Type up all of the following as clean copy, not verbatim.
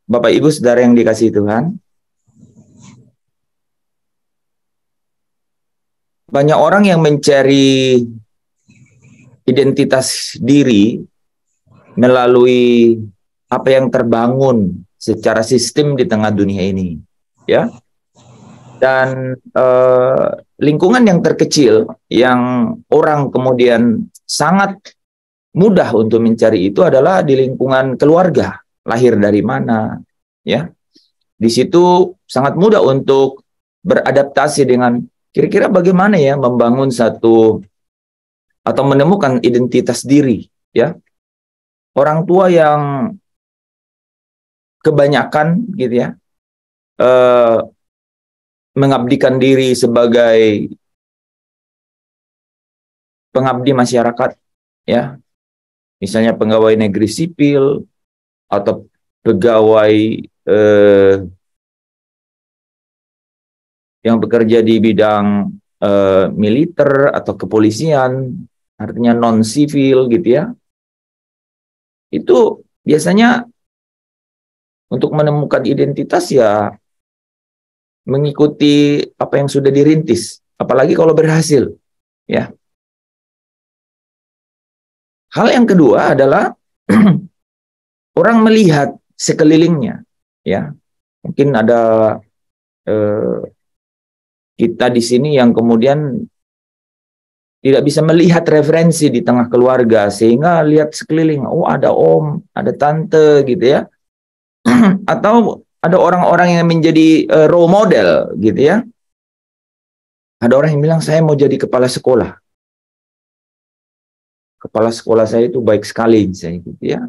Bapak Ibu Saudara yang dikasihi Tuhan, banyak orang yang mencari identitas diri melalui apa yang terbangun secara sistem di tengah dunia ini, ya. Dan lingkungan yang terkecil yang orang kemudian sangat mudah untuk mencari itu adalah di lingkungan keluarga, lahir dari mana, ya. Di situ sangat mudah untuk beradaptasi dengan kira-kira bagaimana ya membangun satu atau menemukan identitas diri, ya. Orang tua yang kebanyakan gitu ya eh, mengabdikan diri sebagai pengabdi masyarakat, ya, misalnya pegawai negeri sipil atau pegawai yang bekerja di bidang militer atau kepolisian, artinya non sivil gitu ya. Itu biasanya untuk menemukan identitas ya mengikuti apa yang sudah dirintis, apalagi kalau berhasil, ya. Hal yang kedua adalah orang melihat sekelilingnya, ya. Mungkin ada kita di sini yang kemudian tidak bisa melihat referensi di tengah keluarga, sehingga lihat sekeliling, oh ada om, ada tante gitu ya. Atau ada orang-orang yang menjadi role model gitu ya. Ada orang yang bilang saya mau jadi kepala sekolah. Kepala sekolah saya itu baik sekali, saya gitu ya.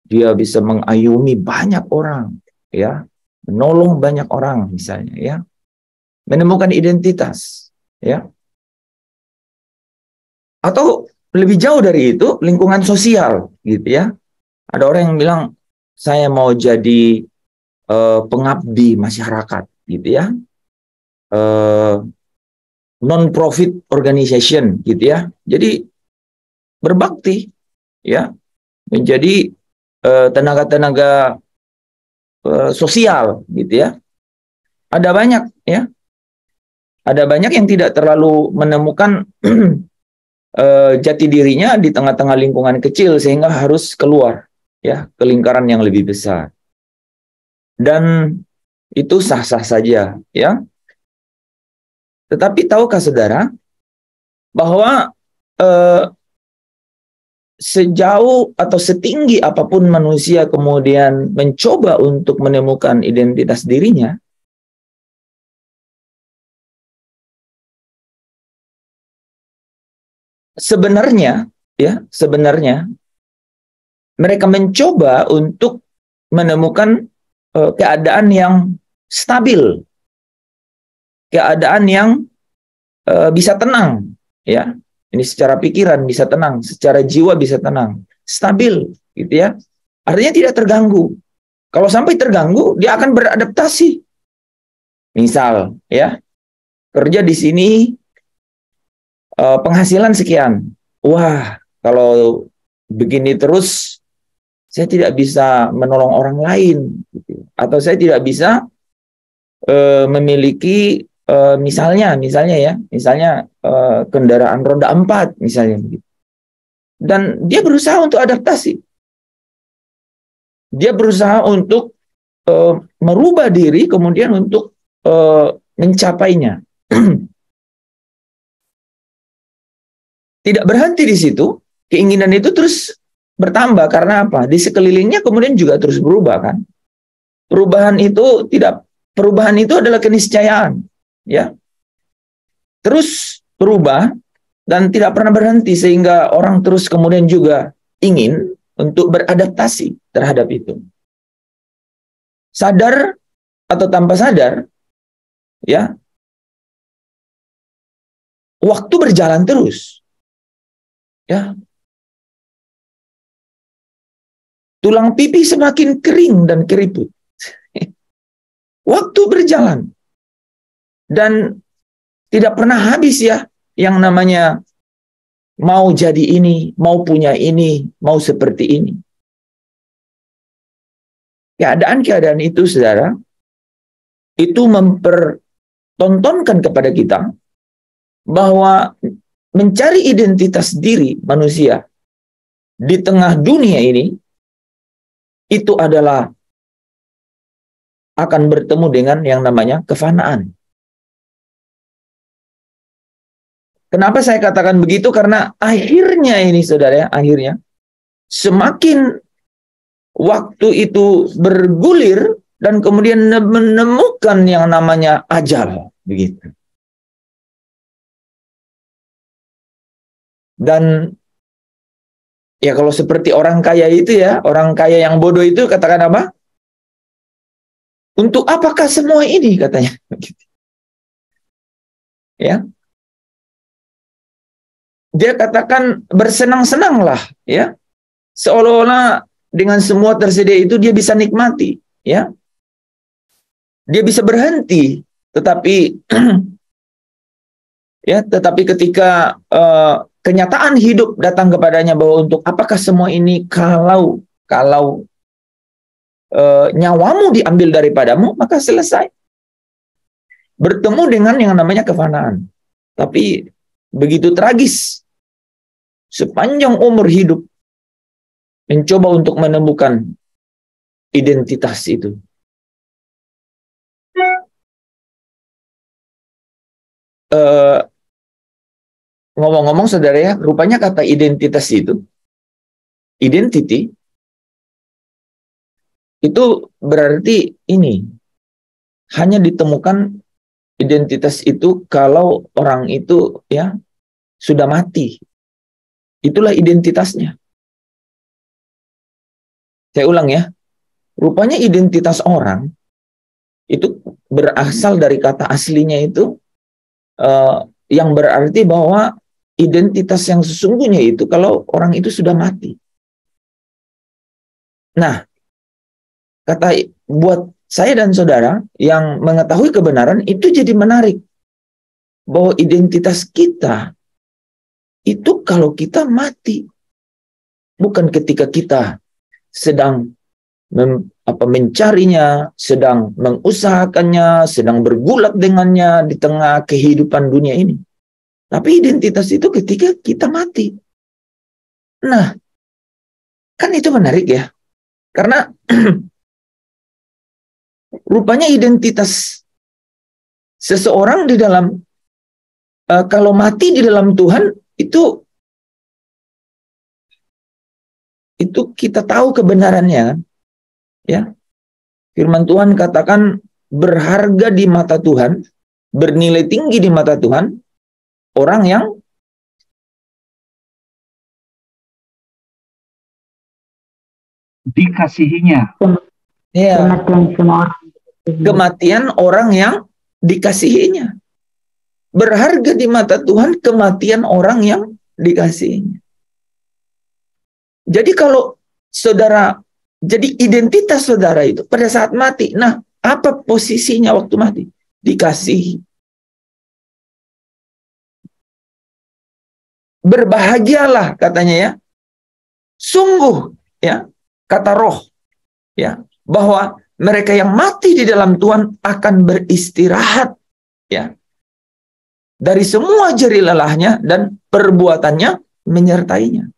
Dia bisa mengayomi banyak orang, ya, menolong banyak orang misalnya, ya, menemukan identitas, ya. Atau lebih jauh dari itu, lingkungan sosial, gitu ya. Ada orang yang bilang saya mau jadi pengabdi masyarakat, gitu ya. Non-profit organization, gitu ya. Jadi berbakti, ya, menjadi tenaga-tenaga sosial, gitu ya. Ada banyak, ya. Ada banyak yang tidak terlalu menemukan jati dirinya di tengah-tengah lingkungan kecil sehingga harus keluar, ya, ke lingkaran yang lebih besar. Dan itu sah-sah saja, ya. Tetapi tahukah saudara bahwa sejauh atau setinggi apapun manusia kemudian mencoba untuk menemukan identitas dirinya, sebenarnya, ya, sebenarnya mereka mencoba untuk menemukan keadaan yang stabil, keadaan yang bisa tenang, ya. Ini secara pikiran bisa tenang, secara jiwa bisa tenang, stabil, gitu ya. Artinya tidak terganggu. Kalau sampai terganggu, dia akan beradaptasi. Misal, ya, kerja di sini penghasilan sekian. Wah, kalau begini terus, saya tidak bisa menolong orang lain, gitu. Atau saya tidak bisa memiliki misalnya ya, kendaraan roda 4 misalnya, dan dia berusaha untuk adaptasi, dia berusaha untuk merubah diri kemudian untuk mencapainya. Tidak berhenti di situ, keinginan itu terus bertambah karena apa? Di sekelilingnya kemudian juga terus berubah, kan? Perubahan itu adalah keniscayaan, ya. Terus berubah dan tidak pernah berhenti sehingga orang terus kemudian juga ingin untuk beradaptasi terhadap itu. Sadar atau tanpa sadar, ya, waktu berjalan terus, ya. Tulang pipi semakin kering dan keriput. Waktu berjalan dan tidak pernah habis, ya, yang namanya mau jadi ini, mau punya ini, mau seperti ini. Keadaan-keadaan itu, saudara, itu mempertontonkan kepada kita bahwa mencari identitas diri manusia di tengah dunia ini itu adalah akan bertemu dengan yang namanya kefanaan. Kenapa saya katakan begitu? Karena akhirnya ini, saudara, akhirnya semakin waktu itu bergulir dan kemudian menemukan yang namanya ajal, begitu. Dan ya kalau seperti orang kaya itu ya, orang kaya yang bodoh itu katakan apa? Untuk apakah semua ini, katanya. Ya. Dia katakan bersenang-senanglah, ya. Seolah-olah dengan semua tersedia itu dia bisa nikmati, ya. Dia bisa berhenti, tetapi ya, tetapi ketika kenyataan hidup datang kepadanya bahwa untuk apakah semua ini kalau nyawamu diambil daripadamu, maka selesai. Bertemu dengan yang namanya kefanaan. Tapi begitu tragis. Sepanjang umur hidup mencoba untuk menemukan identitas itu. Ngomong-ngomong, saudara, ya, rupanya kata identitas itu, identity, itu berarti ini, hanya ditemukan identitas itu kalau orang itu ya sudah mati. Itulah identitasnya. Saya ulang ya. Rupanya identitas orang itu berasal dari kata aslinya itu yang berarti bahwa identitas yang sesungguhnya itu kalau orang itu sudah mati. Nah, kata buat saya dan saudara yang mengetahui kebenaran itu jadi menarik. Bahwa identitas kita itu kalau kita mati. Bukan ketika kita sedang mencarinya, sedang mengusahakannya, sedang bergulat dengannya di tengah kehidupan dunia ini. Tapi identitas itu ketika kita mati. Nah, kan itu menarik ya. Karena rupanya identitas seseorang di dalam kalau mati di dalam Tuhan itu kita tahu kebenarannya, ya. Firman Tuhan katakan berharga di mata Tuhan, bernilai tinggi di mata Tuhan orang yang dikasihinya. Ya. Kematian orang yang dikasihinya. Berharga di mata Tuhan kematian orang yang dikasihinya. Jadi kalau saudara, jadi identitas saudara itu pada saat mati. Nah, apa posisinya waktu mati? Dikasihi. Berbahagialah katanya ya. Sungguh ya, kata roh ya, bahwa mereka yang mati di dalam Tuhan akan beristirahat ya dari semua jerih lelahnya dan perbuatannya menyertainya.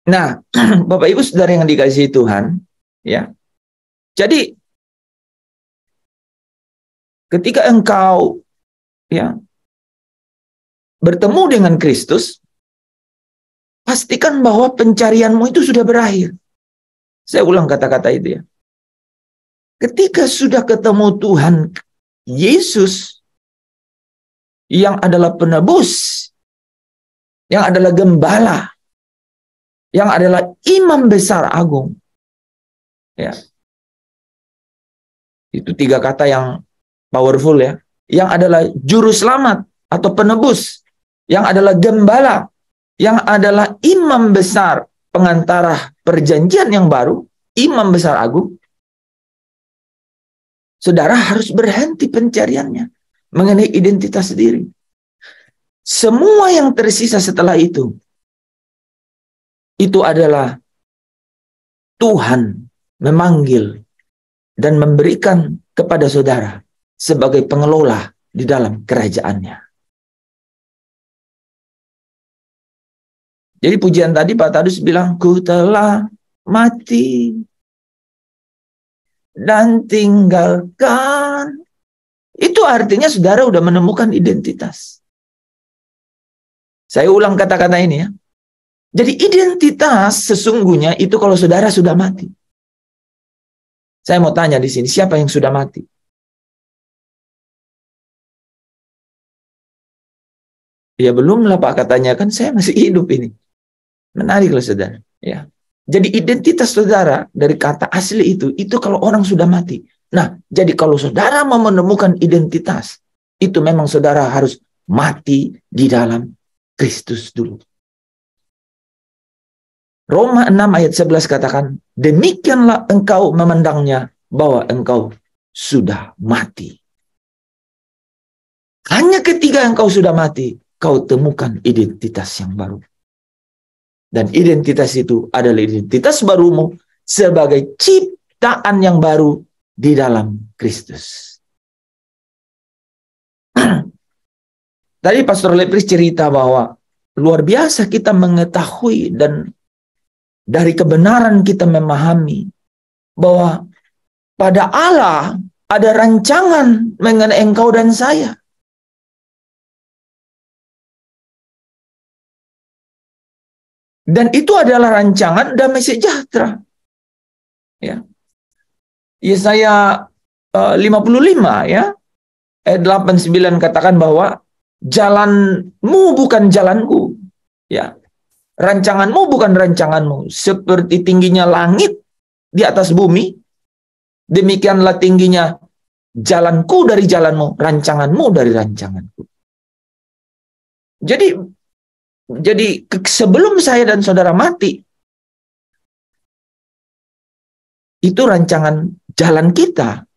Nah, Bapak Ibu Saudara yang dikasihi Tuhan, ya. Jadi ketika engkau ya bertemu dengan Kristus, pastikan bahwa pencarianmu itu sudah berakhir. Saya ulang kata-kata itu ya. Ketika sudah ketemu Tuhan Yesus yang adalah penebus, yang adalah gembala, yang adalah imam besar agung. Ya. Itu 3 kata yang powerful ya. Yang adalah juru selamat atau penebus, yang adalah gembala, yang adalah imam besar pengantara perjanjian yang baru, imam besar agung. Saudara harus berhenti pencariannya mengenai identitas diri. Semua yang tersisa setelah itu adalah Tuhan memanggil dan memberikan kepada saudara sebagai pengelola di dalam kerajaannya. Jadi pujian tadi Pak Tadus bilang, ku telah mati dan tinggalkan. Itu artinya saudara udah menemukan identitas. Saya ulang kata-kata ini ya. Jadi identitas sesungguhnya itu kalau saudara sudah mati. Saya mau tanya di sini, siapa yang sudah mati? Ya belum lah Pak, katanya kan saya masih hidup ini. Menarik loh saudara. Ya. Jadi identitas saudara dari kata asli itu kalau orang sudah mati. Nah, jadi kalau saudara mau menemukan identitas, itu memang saudara harus mati di dalam Kristus dulu. Roma 6 ayat 11 katakan, demikianlah engkau memandangnya bahwa engkau sudah mati. Hanya ketika engkau sudah mati, kau temukan identitas yang baru. Dan identitas itu adalah identitas barumu sebagai ciptaan yang baru di dalam Kristus. Tadi Pastor Lepris cerita bahwa luar biasa kita mengetahui dan dari kebenaran kita memahami bahwa pada Allah ada rancangan mengenai engkau dan saya. Dan itu adalah rancangan damai sejahtera. Ya. Yesaya 55 ya. Ayat 8-9 katakan bahwa jalanmu bukan jalanku. Ya. Rancanganmu bukan rancanganmu. Seperti tingginya langit di atas bumi, demikianlah tingginya jalanku dari jalanmu, rancanganmu dari rancanganku. Jadi sebelum saya dan saudara mati, itu rancangan jalan kita,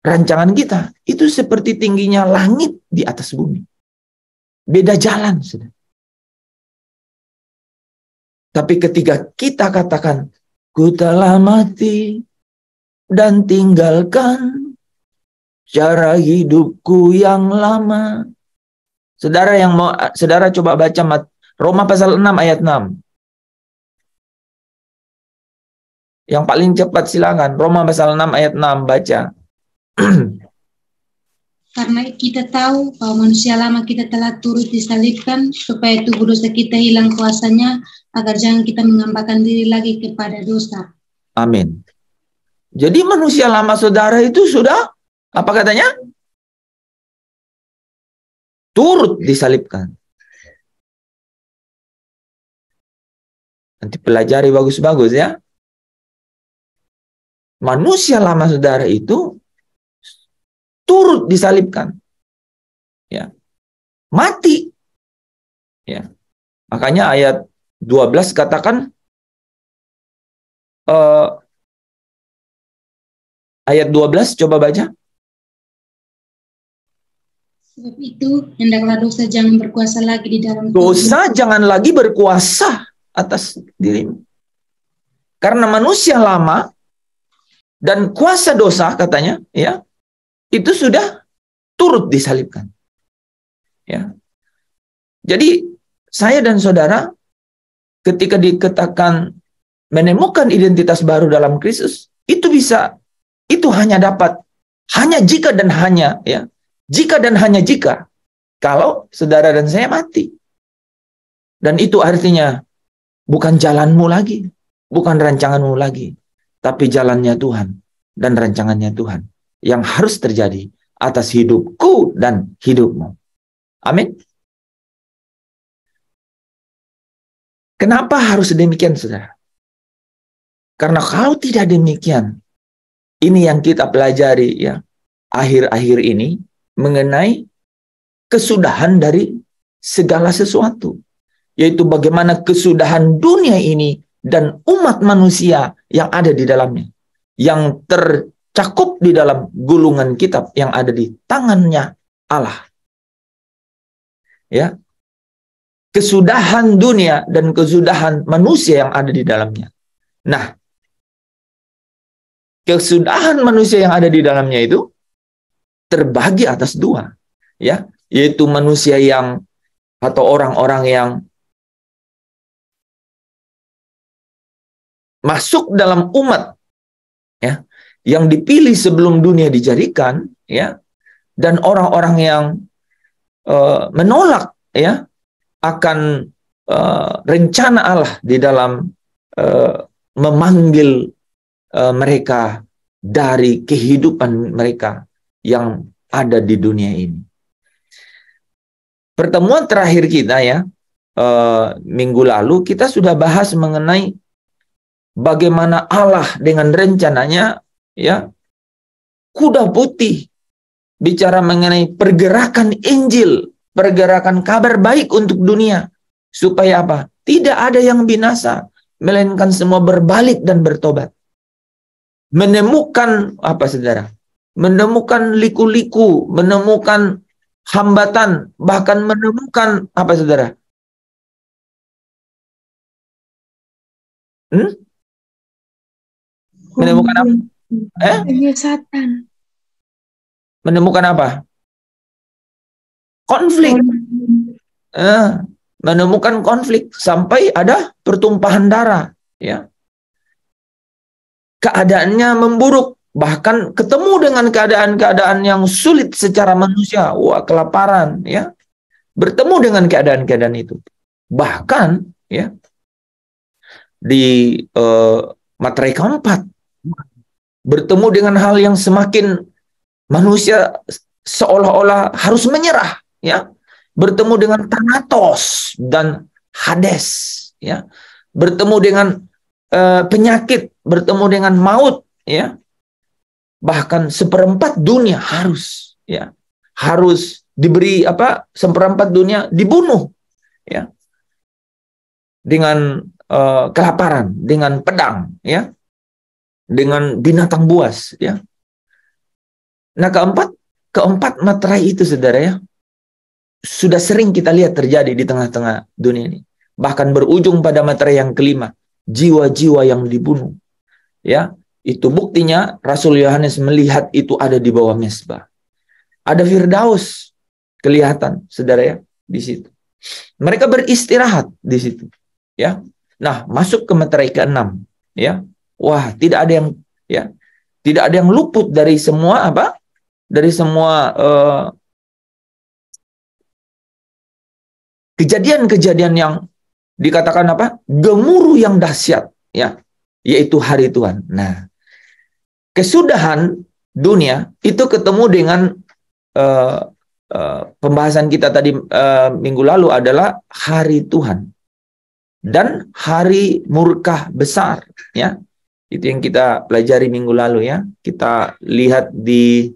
rancangan kita, itu seperti tingginya langit di atas bumi. Beda jalan, saudara. Tapi ketika kita katakan, ku telah mati dan tinggalkan cara hidupku yang lama. Saudara yang mau, saudara coba baca Roma pasal 6 ayat 6. Yang paling cepat silakan. Roma pasal 6 ayat 6 baca. Karena kita tahu bahwa manusia lama kita telah turut disalibkan supaya tubuh dosa kita hilang kuasanya, agar jangan kita mengampakkan diri lagi kepada dosa. Amin. Jadi manusia lama saudara itu sudah, apa katanya? Turut disalibkan. Nanti pelajari bagus-bagus ya. Manusia lama saudara itu turut disalibkan. Ya. Mati. Ya. Makanya ayat 12 katakan ayat 12 coba baca. Sebab itu, hendaklah dosa jangan berkuasa lagi di dalam dosa jangan lagi berkuasa atas dirimu. Karena manusia lama dan kuasa dosa katanya, ya, itu sudah turut disalibkan. Ya. Jadi saya dan saudara ketika dikatakan menemukan identitas baru dalam Kristus, itu bisa, itu hanya dapat, hanya jika dan hanya, ya, jika dan hanya jika, kalau saudara dan saya mati. Dan itu artinya bukan jalanmu lagi, bukan rancanganmu lagi, tapi jalannya Tuhan dan rancangannya Tuhan yang harus terjadi atas hidupku dan hidupmu. Amin. Kenapa harus demikian, saudara? Karena kalau tidak demikian, ini yang kita pelajari ya akhir-akhir ini mengenai kesudahan dari segala sesuatu, yaitu bagaimana kesudahan dunia ini dan umat manusia yang ada di dalamnya, yang tercakup di dalam gulungan kitab yang ada di tangannya Allah. Ya. Kesudahan dunia dan kesudahan manusia yang ada di dalamnya. Nah, kesudahan manusia yang ada di dalamnya itu terbagi atas dua, ya, yaitu manusia yang atau orang-orang yang masuk dalam umat, ya, yang dipilih sebelum dunia dijadikan, ya, dan orang-orang yang menolak, ya, akan rencana Allah di dalam memanggil mereka dari kehidupan mereka yang ada di dunia ini. Pertemuan terakhir kita, ya, minggu lalu kita sudah bahas mengenai bagaimana Allah dengan rencananya, ya, kuda putih, bicara mengenai pergerakan Injil, pergerakan kabar baik untuk dunia, supaya apa? Tidak ada yang binasa, melainkan semua berbalik dan bertobat. Menemukan apa, saudara? Menemukan liku-liku, menemukan hambatan, bahkan menemukan apa, saudara? Menemukan apa? Satan. Menemukan apa? Konflik. Menemukan konflik sampai ada pertumpahan darah, ya. Keadaannya memburuk, bahkan ketemu dengan keadaan-keadaan yang sulit secara manusia, wah, kelaparan, ya. Bertemu dengan keadaan-keadaan itu. Bahkan, ya, di materai keempat bertemu dengan hal yang semakin manusia seolah-olah harus menyerah, ya. Bertemu dengan Thanatos dan Hades, ya. Bertemu dengan penyakit, bertemu dengan maut, ya. Bahkan seperempat dunia harus, ya, harus diberi apa? Seperempat dunia dibunuh, ya. Dengan kelaparan, dengan pedang, ya. Dengan binatang buas, ya. Nah, keempat materai itu, saudara, ya, sudah sering kita lihat terjadi di tengah-tengah dunia ini. Bahkan berujung pada materai yang kelima, jiwa-jiwa yang dibunuh, ya. Itu buktinya Rasul Yohanes melihat itu ada di bawah mezbah. Ada Firdaus kelihatan, saudara, ya, di situ. Mereka beristirahat di situ, ya. Nah, masuk ke materai ke-6, ya. Wah, tidak ada yang, ya, tidak ada yang luput dari semua apa? Dari semua kejadian-kejadian yang dikatakan apa? Gemuruh yang dahsyat, ya, yaitu hari Tuhan. Nah, kesudahan dunia itu ketemu dengan pembahasan kita tadi minggu lalu adalah hari Tuhan dan hari murka besar, ya. Itu yang kita pelajari minggu lalu, ya. Kita lihat di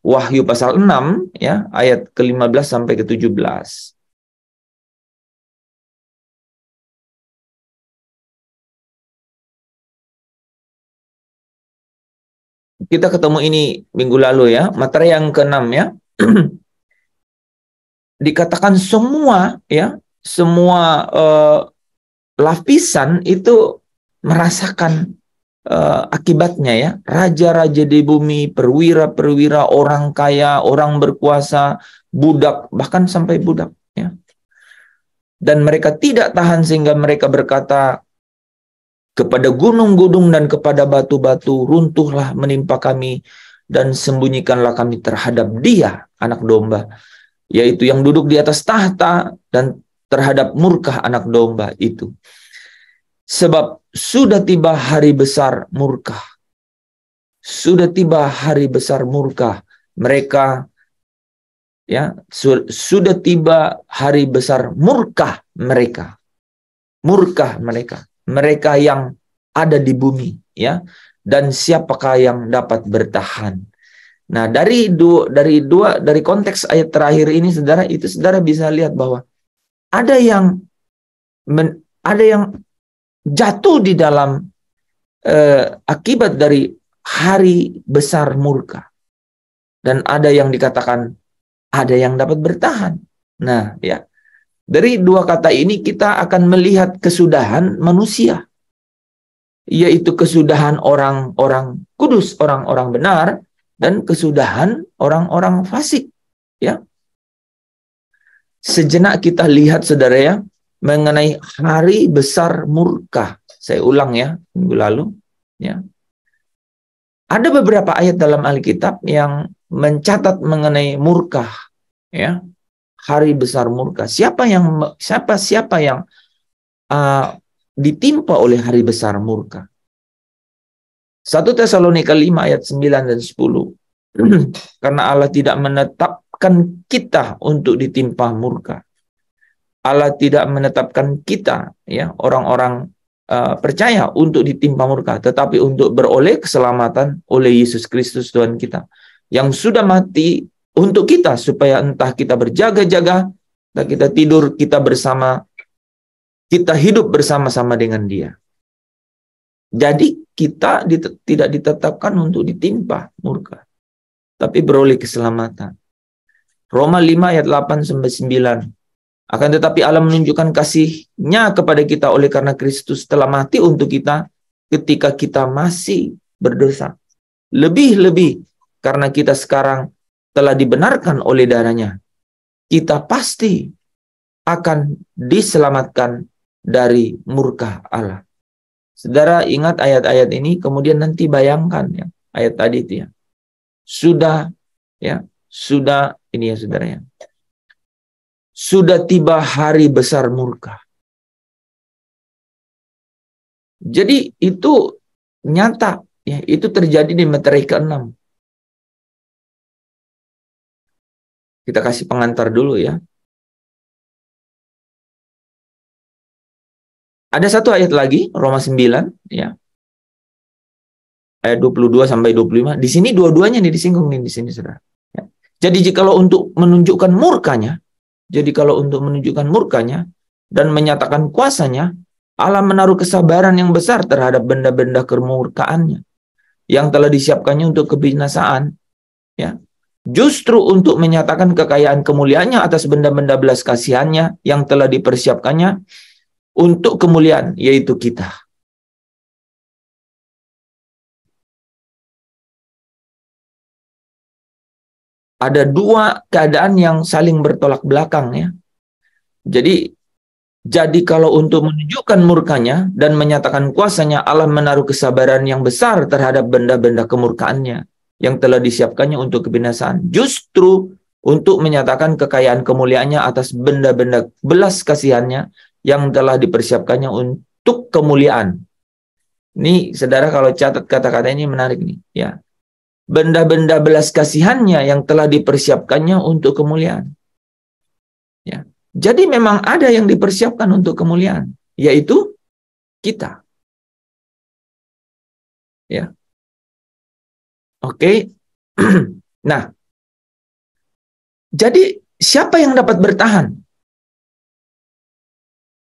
Wahyu pasal 6, ya, ayat ke-15 sampai ke-17. Kita ketemu ini minggu lalu, ya. Materi yang ke-6, ya. Dikatakan semua, ya, semua lapisan itu merasakan akibatnya, ya. Raja-raja di bumi, perwira-perwira, orang kaya, orang berkuasa, budak, bahkan sampai budak, ya. Dan mereka tidak tahan sehingga mereka berkata kepada gunung-gunung dan kepada batu-batu, runtuhlah menimpa kami dan sembunyikanlah kami terhadap Dia, anak domba, yaitu yang duduk di atas tahta dan terhadap murka anak domba itu. Sebab sudah tiba hari besar murka. Sudah tiba hari besar murka. Mereka, ya, sudah tiba hari besar murka mereka. Murka mereka. Mereka yang ada di bumi, ya. Dan siapakah yang dapat bertahan? Nah, dari konteks ayat terakhir ini, saudara, itu saudara bisa lihat bahwa ada yang jatuh di dalam akibat dari hari besar murka. Dan ada yang dikatakan ada yang dapat bertahan. Nah, ya. Dari dua kata ini kita akan melihat kesudahan manusia. yaitu kesudahan orang-orang kudus, orang-orang benar, dan kesudahan orang-orang fasik. Ya, sejenak kita lihat, saudara ya, mengenai hari besar murka. Saya ulang ya, minggu lalu. Ya, ada beberapa ayat dalam Alkitab yang mencatat mengenai murka. Ya, hari besar murka. Siapa yang ditimpa oleh hari besar murka? 1 Tesalonika 5 ayat 9 dan 10. Karena Allah tidak menetapkan kita untuk ditimpa murka. Allah tidak menetapkan kita, ya, orang-orang percaya untuk ditimpa murka, tetapi untuk beroleh keselamatan oleh Yesus Kristus Tuhan kita, yang sudah mati untuk kita, supaya entah kita berjaga-jaga, entah kita tidur, kita hidup bersama-sama dengan Dia. Jadi kita tidak ditetapkan untuk ditimpa murka, tapi beroleh keselamatan. Roma 5 ayat 8 sampai 9. Akan tetapi Allah menunjukkan kasih-Nya kepada kita oleh karena Kristus telah mati untuk kita ketika kita masih berdosa. Lebih-lebih karena kita sekarang telah dibenarkan oleh darah-Nya, kita pasti akan diselamatkan dari murka Allah. Saudara ingat ayat-ayat ini, kemudian nanti bayangkan ya, ayat tadi itu ya. Sudah ini ya saudara ya. Sudah tiba hari besar murka. Jadi itu nyata ya, itu terjadi di Meterai ke-6. Kita kasih pengantar dulu ya. Ada satu ayat lagi, Roma 9 ya. Ayat 22 sampai 25. Di sini dua-duanya nih disinggung nih di sini Saudara. Ya. Jadi jikalau untuk menunjukkan murkanya, dan menyatakan kuasanya, Allah menaruh kesabaran yang besar terhadap benda-benda kemurkaannya yang telah disiapkannya untuk kebinasaan, ya. Justru untuk menyatakan kekayaan kemuliaannya atas benda-benda belas kasihannya yang telah dipersiapkannya untuk kemuliaan, yaitu kita. Ada dua keadaan yang saling bertolak belakang ya. Jadi kalau untuk menunjukkan murkanya dan menyatakan kuasanya, Allah menaruh kesabaran yang besar terhadap benda-benda kemurkaannya yang telah disiapkannya untuk kebinasaan. Justru untuk menyatakan kekayaan kemuliaannya atas benda-benda belas kasihannya yang telah dipersiapkannya untuk kemuliaan. Ini saudara kalau catat kata-kata ini menarik nih ya. Benda-benda belas kasihannya yang telah dipersiapkannya untuk kemuliaan. Ya. Jadi memang ada yang dipersiapkan untuk kemuliaan, yaitu kita. Ya. Oke. Nah. Jadi siapa yang dapat bertahan?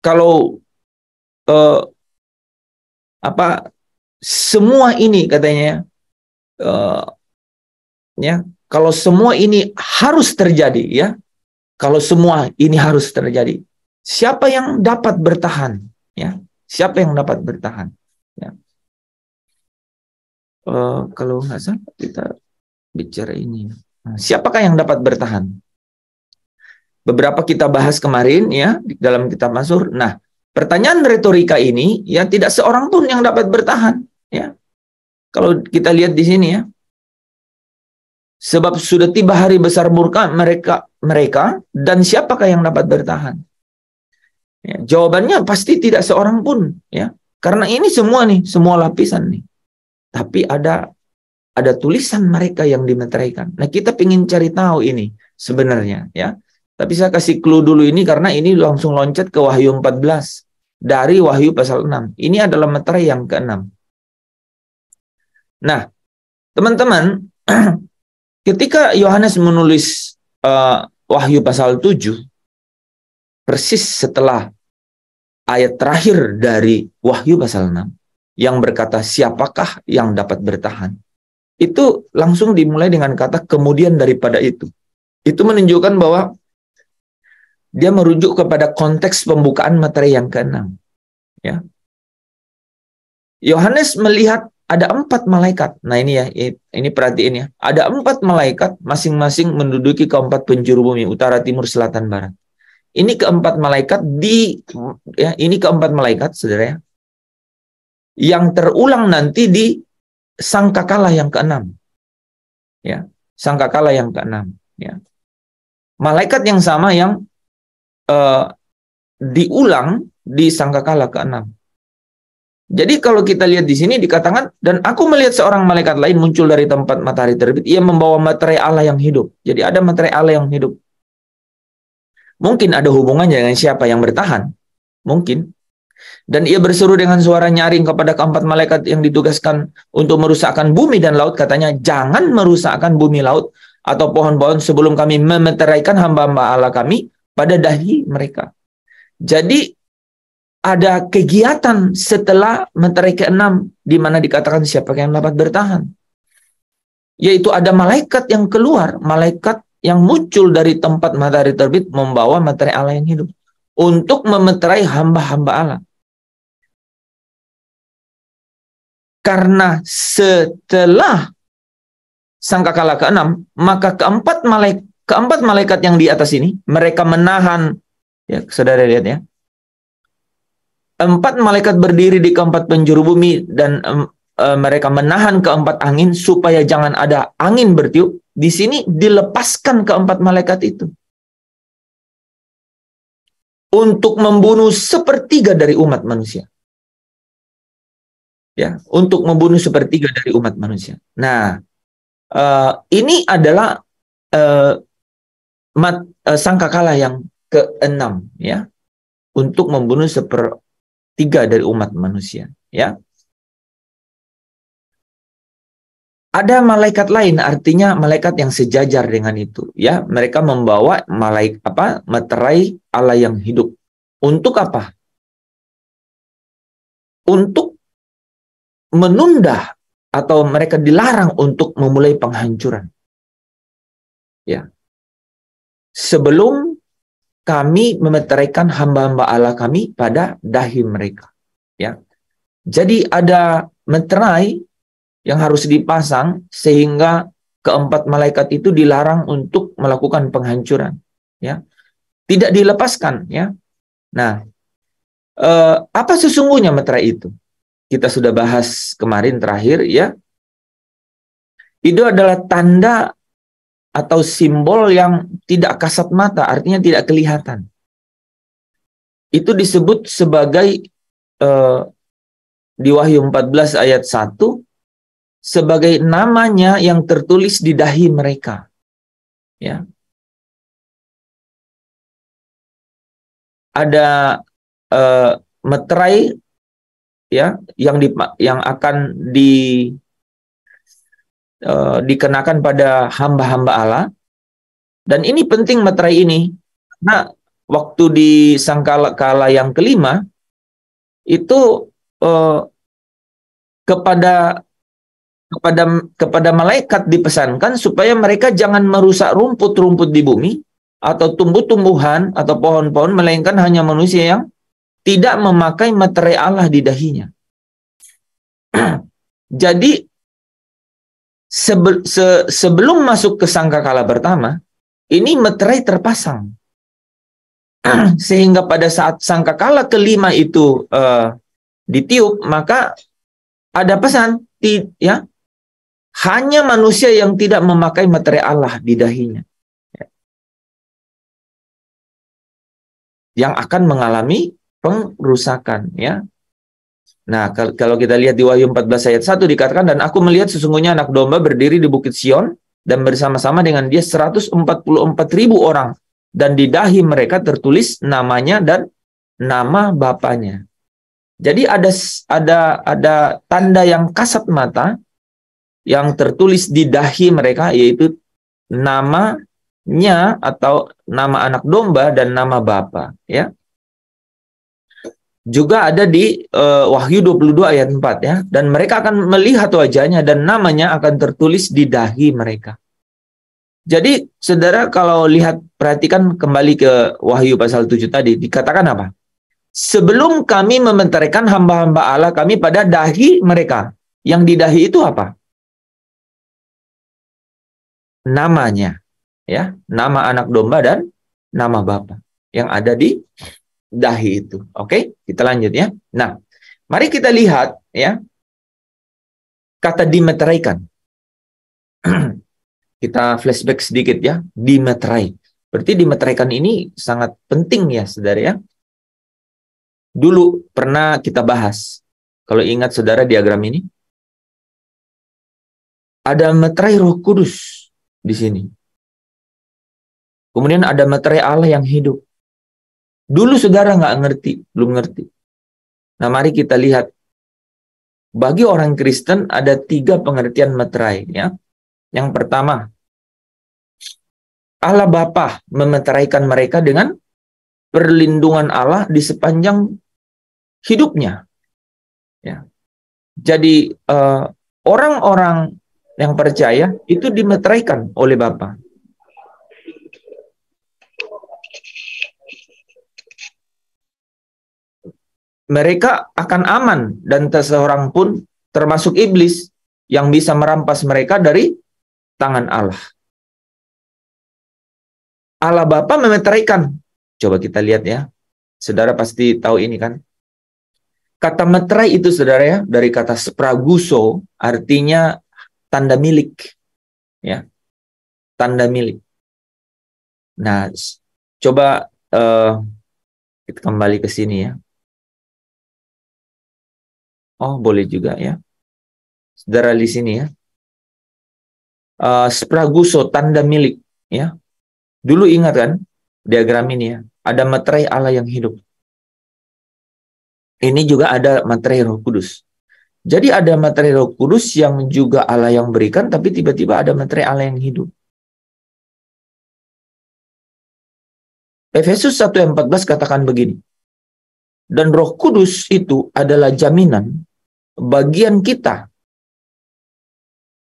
Kalau semua ini katanya ya, kalau semua ini harus terjadi ya, kalau semua ini harus terjadi, siapa yang dapat bertahan ya? Siapa yang dapat bertahan ya? Kalau nggak salah kita bicara ini, siapakah yang dapat bertahan? Beberapa kita bahas kemarin ya di dalam kitab Mazmur. Nah, pertanyaan retorika ini ya tidak seorang pun yang dapat bertahan ya. Kalau kita lihat di sini ya. Sebab sudah tiba hari besar murka mereka dan siapakah yang dapat bertahan? Ya, jawabannya pasti tidak seorang pun ya. Karena ini semua lapisan nih. Tapi ada tulisan mereka yang dimeteraikan. Nah, kita ingin cari tahu ini sebenarnya ya. Tapi saya kasih clue dulu ini karena ini langsung loncat ke Wahyu 14 dari Wahyu pasal 6. Ini adalah meterai yang ke-6. Nah, teman-teman, ketika Yohanes menulis Wahyu pasal 7, persis setelah ayat terakhir dari Wahyu pasal 6 yang berkata siapakah yang dapat bertahan, itu langsung dimulai dengan kata kemudian daripada itu. Itu menunjukkan bahwa dia merujuk kepada konteks pembukaan materi yang ke-6. Ya. Yohanes melihat ada 4 malaikat. Nah ini ya, ini perhatiin ya. Ada 4 malaikat masing-masing menduduki keempat penjuru bumi, utara, timur, selatan, barat. Ini keempat malaikat ini keempat malaikat, saudara ya, yang terulang nanti di sangkakala yang ke-6. Ya, sangkakala yang ke-6. Ya. Malaikat yang sama yang diulang di sangkakala ke-6. Jadi kalau kita lihat di sini dikatakan, dan aku melihat seorang malaikat lain muncul dari tempat matahari terbit, ia membawa materai Allah yang hidup. Jadi ada materai Allah yang hidup. Mungkin ada hubungannya dengan siapa yang bertahan. Mungkin. Dan ia berseru dengan suara nyaring kepada keempat malaikat yang ditugaskan untuk merusakkan bumi dan laut. Katanya, jangan merusakkan bumi, laut, atau pohon-pohon sebelum kami memeteraikan hamba-hamba Allah kami pada dahi mereka. Jadi ada kegiatan setelah materai ke-6 di mana dikatakan siapa yang dapat bertahan. Yaitu ada malaikat yang keluar, malaikat yang muncul dari tempat matahari terbit membawa materai Allah yang hidup untuk memeterai hamba-hamba Allah. Karena setelah sangkakala ke-6, maka keempat malaikat yang di atas ini, mereka menahan, ya saudara lihat ya, 4 malaikat berdiri di keempat penjuru bumi dan mereka menahan keempat angin supaya jangan ada angin bertiup. Di sini dilepaskan keempat malaikat itu untuk membunuh 1/3 dari umat manusia. Ya, untuk membunuh 1/3 dari umat manusia. Nah, ini adalah sangkakala yang ke-6, ya, untuk membunuh 1/3 dari umat manusia, ya. Ada malaikat lain, artinya malaikat yang sejajar dengan itu, ya. Mereka membawa materai Allah yang hidup. Untuk apa? Untuk menunda, atau mereka dilarang untuk memulai penghancuran. Ya. Sebelum kami memeteraikan hamba-hamba Allah kami pada dahi mereka. Ya. Jadi ada materai yang harus dipasang sehingga keempat malaikat itu dilarang untuk melakukan penghancuran. Ya. Tidak dilepaskan. Ya. Nah, apa sesungguhnya materai itu? Kita sudah bahas kemarin terakhir, ya. Itu adalah tanda atau simbol yang tidak kasat mata, artinya tidak kelihatan. Itu disebut sebagai di Wahyu 14 ayat 1 sebagai namanya yang tertulis di dahi mereka. Ya. Ada materai, ya, yang akan dikenakan pada hamba-hamba Allah. Dan ini penting materai ini, karena waktu di sangkakala yang ke-5 itu kepada malaikat dipesankan supaya mereka jangan merusak rumput-rumput di bumi atau tumbuh-tumbuhan atau pohon-pohon, melainkan hanya manusia yang tidak memakai materai Allah di dahinya. Jadi sebelum masuk ke sangkakala pertama, ini materai terpasang. Sehingga pada saat sangkakala ke-5 itu ditiup, maka ada pesan, ya, hanya manusia yang tidak memakai materai Allah di dahinya yang akan mengalami pengrusakan, ya. Nah, kalau kita lihat di Wahyu 14 ayat 1 dikatakan, dan aku melihat sesungguhnya anak domba berdiri di bukit Sion dan bersama-sama dengan dia 144.000 orang, dan di dahi mereka tertulis namanya dan nama Bapanya. Jadi ada tanda yang kasat mata yang tertulis di dahi mereka, yaitu namanya atau nama anak domba dan nama Bapa, ya. Juga ada di Wahyu 22 ayat 4, ya. Dan mereka akan melihat wajahnya dan namanya akan tertulis di dahi mereka. Jadi, saudara, kalau lihat, perhatikan kembali ke Wahyu pasal 7 tadi, dikatakan apa? Sebelum kami mementeraikan hamba-hamba Allah kami pada dahi mereka. Yang di dahi itu apa? Namanya. Ya, nama anak domba dan nama Bapa yang ada di dahi itu. Oke, kita lanjut ya. Nah, mari kita lihat ya kata dimeteraikan. Kita flashback sedikit ya, dimeterai. Berarti dimeteraikan ini sangat penting ya, saudara ya. Dulu pernah kita bahas, kalau ingat saudara diagram ini, ada meterai Roh Kudus di sini. Kemudian ada meterai Allah yang hidup. Dulu saudara nggak ngerti, belum ngerti. Nah, mari kita lihat. Bagi orang Kristen ada 3 pengertian meterai ya. Yang pertama, Allah Bapa memeteraikan mereka dengan perlindungan Allah di sepanjang hidupnya. Ya. Jadi orang-orang yang percaya itu dimeteraikan oleh Bapa. Mereka akan aman dan tak seorang pun termasuk iblis yang bisa merampas mereka dari tangan Allah. Allah Bapa memeteraikan. Coba kita lihat ya. Saudara pasti tahu ini kan. Kata meterai itu saudara ya, dari kata spraguso artinya tanda milik. Ya. Tanda milik. Nah, coba kita kembali ke sini ya. Oh, boleh juga ya. Saudara di sini ya. Spraguso, tanda milik ya. Dulu ingat kan diagram ini ya, ada meterai Allah yang hidup. Ini juga ada meterai Roh Kudus. Jadi ada meterai Roh Kudus yang juga Allah yang berikan, tapi tiba-tiba ada meterai Allah yang hidup. Efesus 1 ayat 14 katakan begini. Dan Roh Kudus itu adalah jaminan bagian kita.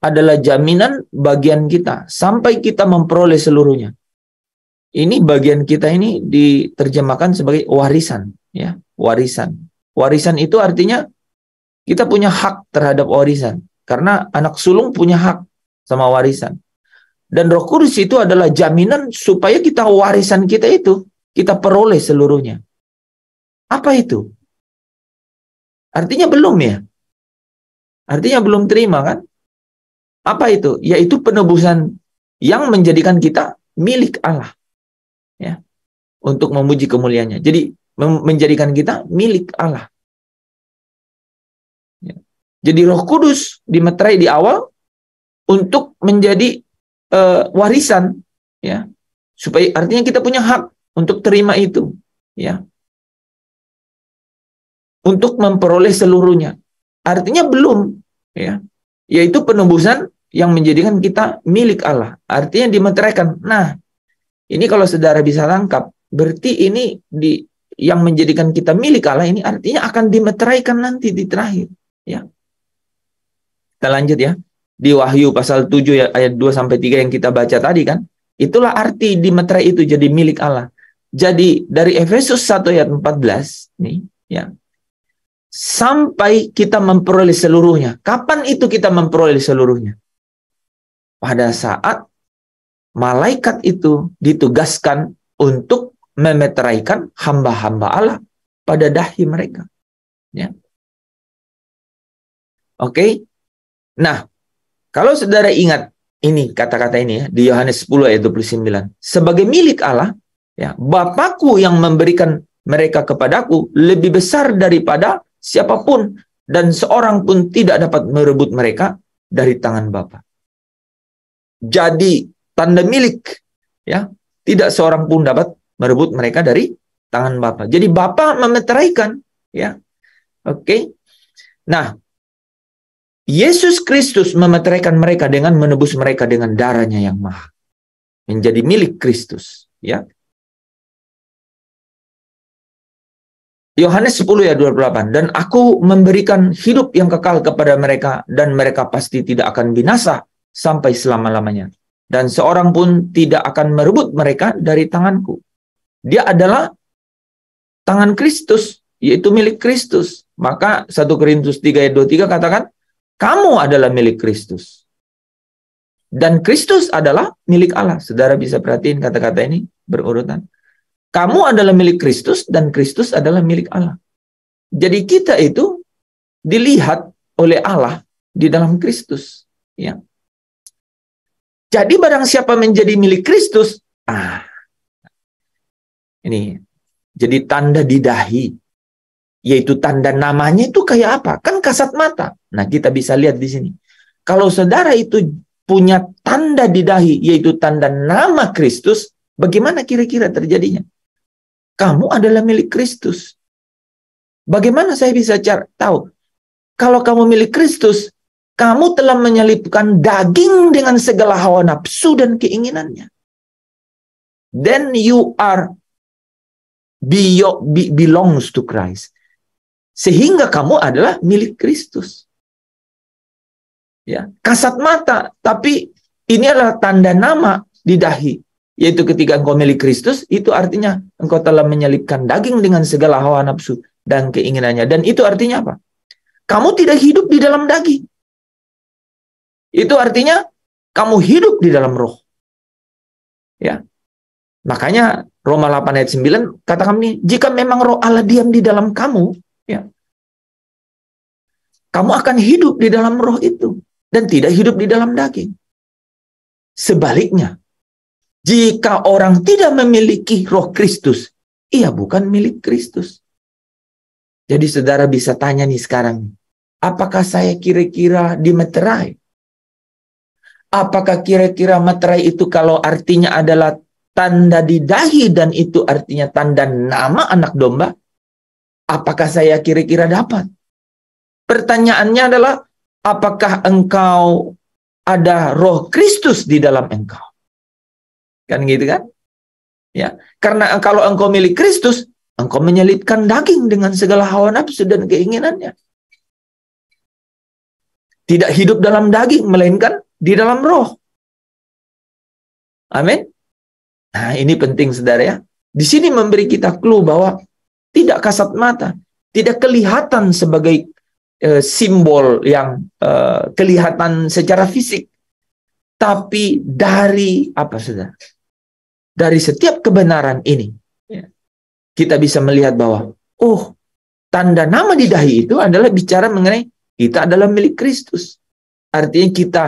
Adalah jaminan bagian kita sampai kita memperoleh seluruhnya. Ini bagian kita ini diterjemahkan sebagai warisan, ya, warisan. Warisan itu artinya kita punya hak terhadap warisan karena anak sulung punya hak sama warisan. Dan Roh Kudus itu adalah jaminan supaya kita warisan kita itu kita peroleh seluruhnya. Apa itu? Artinya belum ya? Artinya belum terima kan? Apa itu? Yaitu penebusan yang menjadikan kita milik Allah. Ya, untuk memuji kemuliaannya. Jadi menjadikan kita milik Allah. Ya. Jadi Roh Kudus dimeterai di awal untuk menjadi warisan, ya, supaya artinya kita punya hak untuk terima itu, ya, untuk memperoleh seluruhnya. Artinya belum, ya, yaitu penebusan yang menjadikan kita milik Allah. Artinya dimeteraikan. Nah, ini kalau saudara bisa tangkap, berarti ini yang menjadikan kita milik Allah ini artinya akan dimeteraikan nanti di terakhir. Ya. Kita lanjut ya. Di Wahyu pasal 7 ayat 2-3 yang kita baca tadi kan. Itulah arti dimeterai itu jadi milik Allah. Jadi dari Efesus 1 ayat 14 nih ya. Sampai kita memperoleh seluruhnya. Kapan itu kita memperoleh seluruhnya? Pada saat malaikat itu ditugaskan untuk memeteraikan hamba-hamba Allah pada dahi mereka. Ya. Oke. Nah, kalau saudara ingat ini kata-kata ini ya, di Yohanes 10 ayat 29. Sebagai milik Allah, ya, Bapakku yang memberikan mereka kepadaku lebih besar daripada siapapun dan seorang pun tidak dapat merebut mereka dari tangan Bapa. Jadi tanda milik, ya, tidak seorang pun dapat merebut mereka dari tangan Bapa. Jadi Bapa memeteraikan, ya. Oke. Nah, Yesus Kristus memeteraikan mereka dengan menebus mereka dengan darahnya yang mahal. Menjadi milik Kristus, ya. Yohanes 10 ayat 28. Dan aku memberikan hidup yang kekal kepada mereka dan mereka pasti tidak akan binasa sampai selama-lamanya. Dan seorang pun tidak akan merebut mereka dari tanganku. Dia adalah tangan Kristus, yaitu milik Kristus. Maka 1 Korintus 3 ayat 23 katakan, kamu adalah milik Kristus. Dan Kristus adalah milik Allah. Saudara bisa perhatiin kata-kata ini berurutan. Kamu adalah milik Kristus dan Kristus adalah milik Allah. Jadi kita itu dilihat oleh Allah di dalam Kristus. Ya. Jadi barang siapa menjadi milik Kristus, ini jadi tanda di dahi, yaitu tanda namanya itu kayak apa? Kan kasat mata. Nah, kita bisa lihat di sini. Kalau saudara itu punya tanda di dahi, yaitu tanda nama Kristus, bagaimana kira-kira terjadinya? Kamu adalah milik Kristus. Bagaimana saya bisa tahu? Kalau kamu milik Kristus, kamu telah menyelipkan daging dengan segala hawa nafsu dan keinginannya. Then you are belongs to Christ. Sehingga kamu adalah milik Kristus. Ya, kasat mata, tapi ini adalah tanda nama di dahi. Yaitu ketika engkau milik Kristus, itu artinya engkau telah menyelipkan daging dengan segala hawa nafsu dan keinginannya. Dan itu artinya apa? Kamu tidak hidup di dalam daging. Itu artinya kamu hidup di dalam roh. Ya. Makanya Roma 8 ayat 9 katakan nih, jika memang roh Allah diam di dalam kamu, ya, kamu akan hidup di dalam roh itu dan tidak hidup di dalam daging. Sebaliknya, jika orang tidak memiliki roh Kristus, ia bukan milik Kristus. Jadi saudara bisa tanya nih sekarang, apakah saya kira-kira dimeterai? Apakah kira-kira meterai itu kalau artinya adalah tanda di dahi dan itu artinya tanda nama anak domba? Apakah saya kira-kira dapat? Pertanyaannya adalah, apakah engkau ada roh Kristus di dalam engkau? Kan gitu kan? Ya, karena kalau engkau milik Kristus, engkau menyelipkan daging dengan segala hawa nafsu dan keinginannya. Tidak hidup dalam daging, melainkan di dalam roh. Amin. Nah, ini penting saudara ya. Di sini memberi kita clue bahwa tidak kasat mata, tidak kelihatan sebagai simbol yang kelihatan secara fisik, tapi dari apa saudara? Dari setiap kebenaran ini, ya, kita bisa melihat bahwa, oh, tanda nama di dahi itu adalah bicara mengenai kita adalah milik Kristus. Artinya kita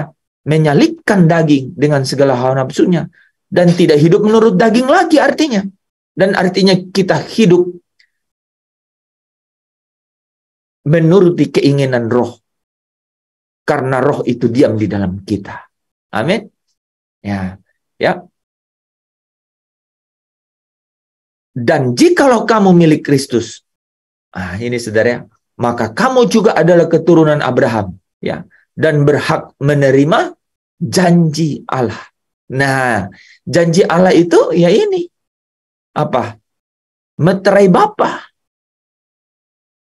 menyalipkan daging dengan segala hawa nafsunya dan tidak hidup menurut daging lagi artinya. Dan artinya kita hidup menuruti keinginan roh. Karena roh itu diam di dalam kita. Amin. Ya, ya. Dan jikalau kamu milik Kristus, ini saudara ya, maka kamu juga adalah keturunan Abraham, ya, dan berhak menerima janji Allah. Nah, janji Allah itu ya ini apa? Meterai Bapa.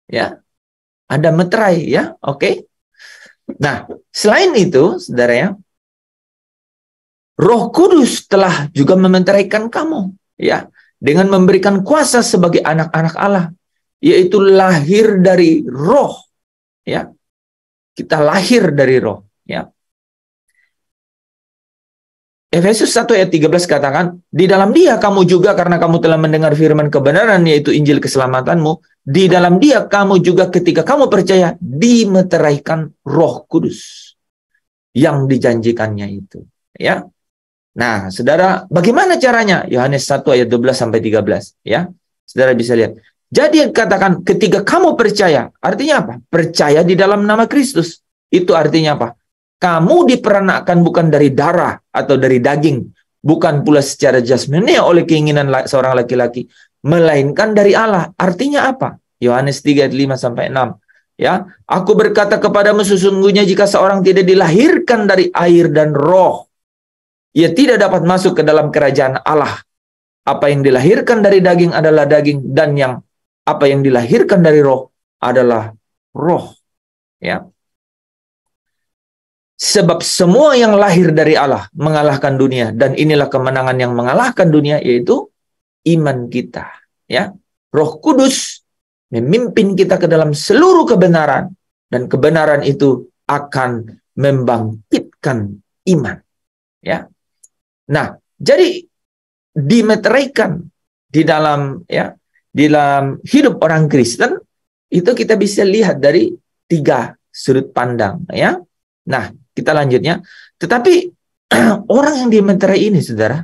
Ya. Ada meterai ya, oke. Nah, selain itu, saudara ya, Roh Kudus telah juga memeteraikan kamu, ya, dengan memberikan kuasa sebagai anak-anak Allah, yaitu lahir dari roh, ya. Kita lahir dari roh, ya. Efesus 1 ayat 13 katakan, di dalam Dia kamu juga karena kamu telah mendengar firman kebenaran, yaitu Injil keselamatanmu, di dalam Dia kamu juga ketika kamu percaya dimeteraikan Roh Kudus yang dijanjikannya itu, ya. Nah, saudara, bagaimana caranya? Yohanes 1 ayat 12 sampai 13, ya. Saudara bisa lihat. Jadi katakan ketika kamu percaya, artinya apa? Percaya di dalam nama Kristus. Itu artinya apa? Kamu diperanakkan bukan dari darah atau dari daging, bukan pula secara jasmani oleh keinginan seorang laki-laki, melainkan dari Allah. Artinya apa? Yohanes 3 ayat 5 sampai 6. Ya, aku berkata kepadamu sesungguhnya jika seorang tidak dilahirkan dari air dan roh, ia tidak dapat masuk ke dalam kerajaan Allah. Apa yang dilahirkan dari daging adalah daging, dan apa yang dilahirkan dari roh adalah roh. Ya. Sebab semua yang lahir dari Allah mengalahkan dunia, dan inilah kemenangan yang mengalahkan dunia, yaitu iman kita. Ya. Roh Kudus memimpin kita ke dalam seluruh kebenaran, dan kebenaran itu akan membangkitkan iman. Ya. Nah, jadi dimeteraikan di dalam hidup orang Kristen itu kita bisa lihat dari 3 sudut pandang, ya. Nah, kita lanjutnya. Tetapi orang yang dimeterai ini, saudara,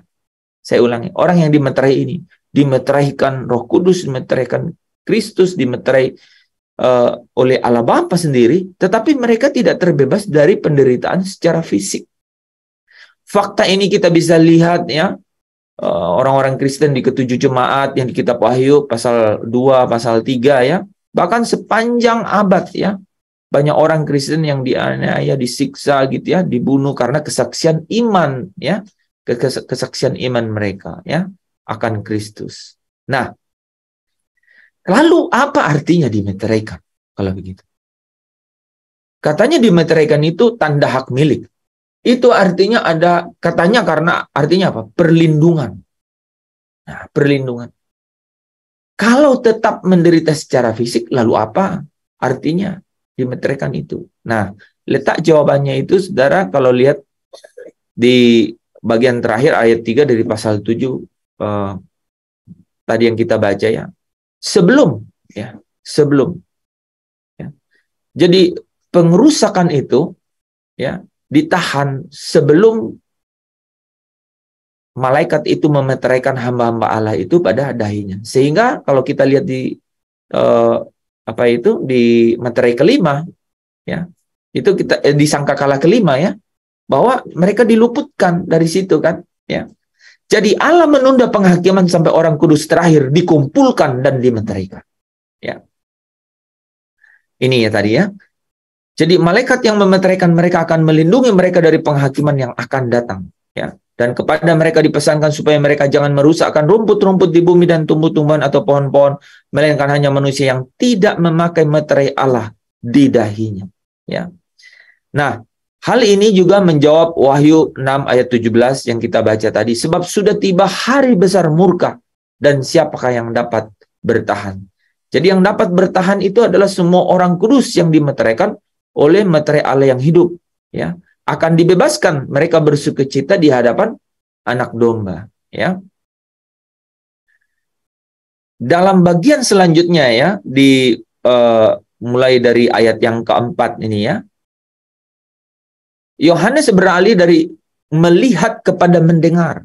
saya ulangi, orang yang dimeterai ini dimeteraikan Roh Kudus, dimeteraikan Kristus, dimeterai oleh Allah Bapa sendiri, tetapi mereka tidak terbebas dari penderitaan secara fisik. Fakta ini kita bisa lihat, ya, orang-orang Kristen di ke-7 jemaat yang di kitab Wahyu pasal 2, pasal 3, ya. Bahkan sepanjang abad, ya, banyak orang Kristen yang dianiaya, disiksa gitu, ya, dibunuh karena kesaksian iman, ya, kesaksian iman mereka, ya, akan Kristus. Nah, lalu apa artinya dimeteraikan kalau begitu? Katanya dimeteraikan itu tanda hak milik. Itu artinya ada, katanya karena artinya apa? Perlindungan. Nah, perlindungan. Kalau tetap menderita secara fisik, lalu apa artinya dimeteraikan itu? Nah, letak jawabannya itu, saudara, kalau lihat di bagian terakhir ayat 3 dari pasal 7 tadi yang kita baca, ya. Sebelum, ya. Jadi pengerusakan itu, ya, ditahan sebelum malaikat itu memeteraikan hamba-hamba Allah itu pada dahinya. Sehingga kalau kita lihat di di meterai kelima, ya, itu kita di sangkakala kelima, ya, bahwa mereka diluputkan dari situ, kan, ya. Jadi Allah menunda penghakiman sampai orang kudus terakhir dikumpulkan dan dimeteraikan, ya. Ini ya tadi, ya. Jadi malaikat yang memeteraikan mereka akan melindungi mereka dari penghakiman yang akan datang, ya. Dan kepada mereka dipesankan supaya mereka jangan merusakkan rumput-rumput di bumi dan tumbuh-tumbuhan atau pohon-pohon, melainkan hanya manusia yang tidak memakai meterai Allah di dahinya, ya. Nah, hal ini juga menjawab Wahyu 6 ayat 17 yang kita baca tadi, sebab sudah tiba hari besar murka, dan siapakah yang dapat bertahan? Jadi yang dapat bertahan itu adalah semua orang kudus yang dimeteraikan oleh meterai Allah yang hidup, ya, akan dibebaskan, mereka bersukacita di hadapan anak domba, ya. Dalam bagian selanjutnya, ya, di mulai dari ayat yang keempat ini, ya, Yohanes beralih dari melihat kepada mendengar,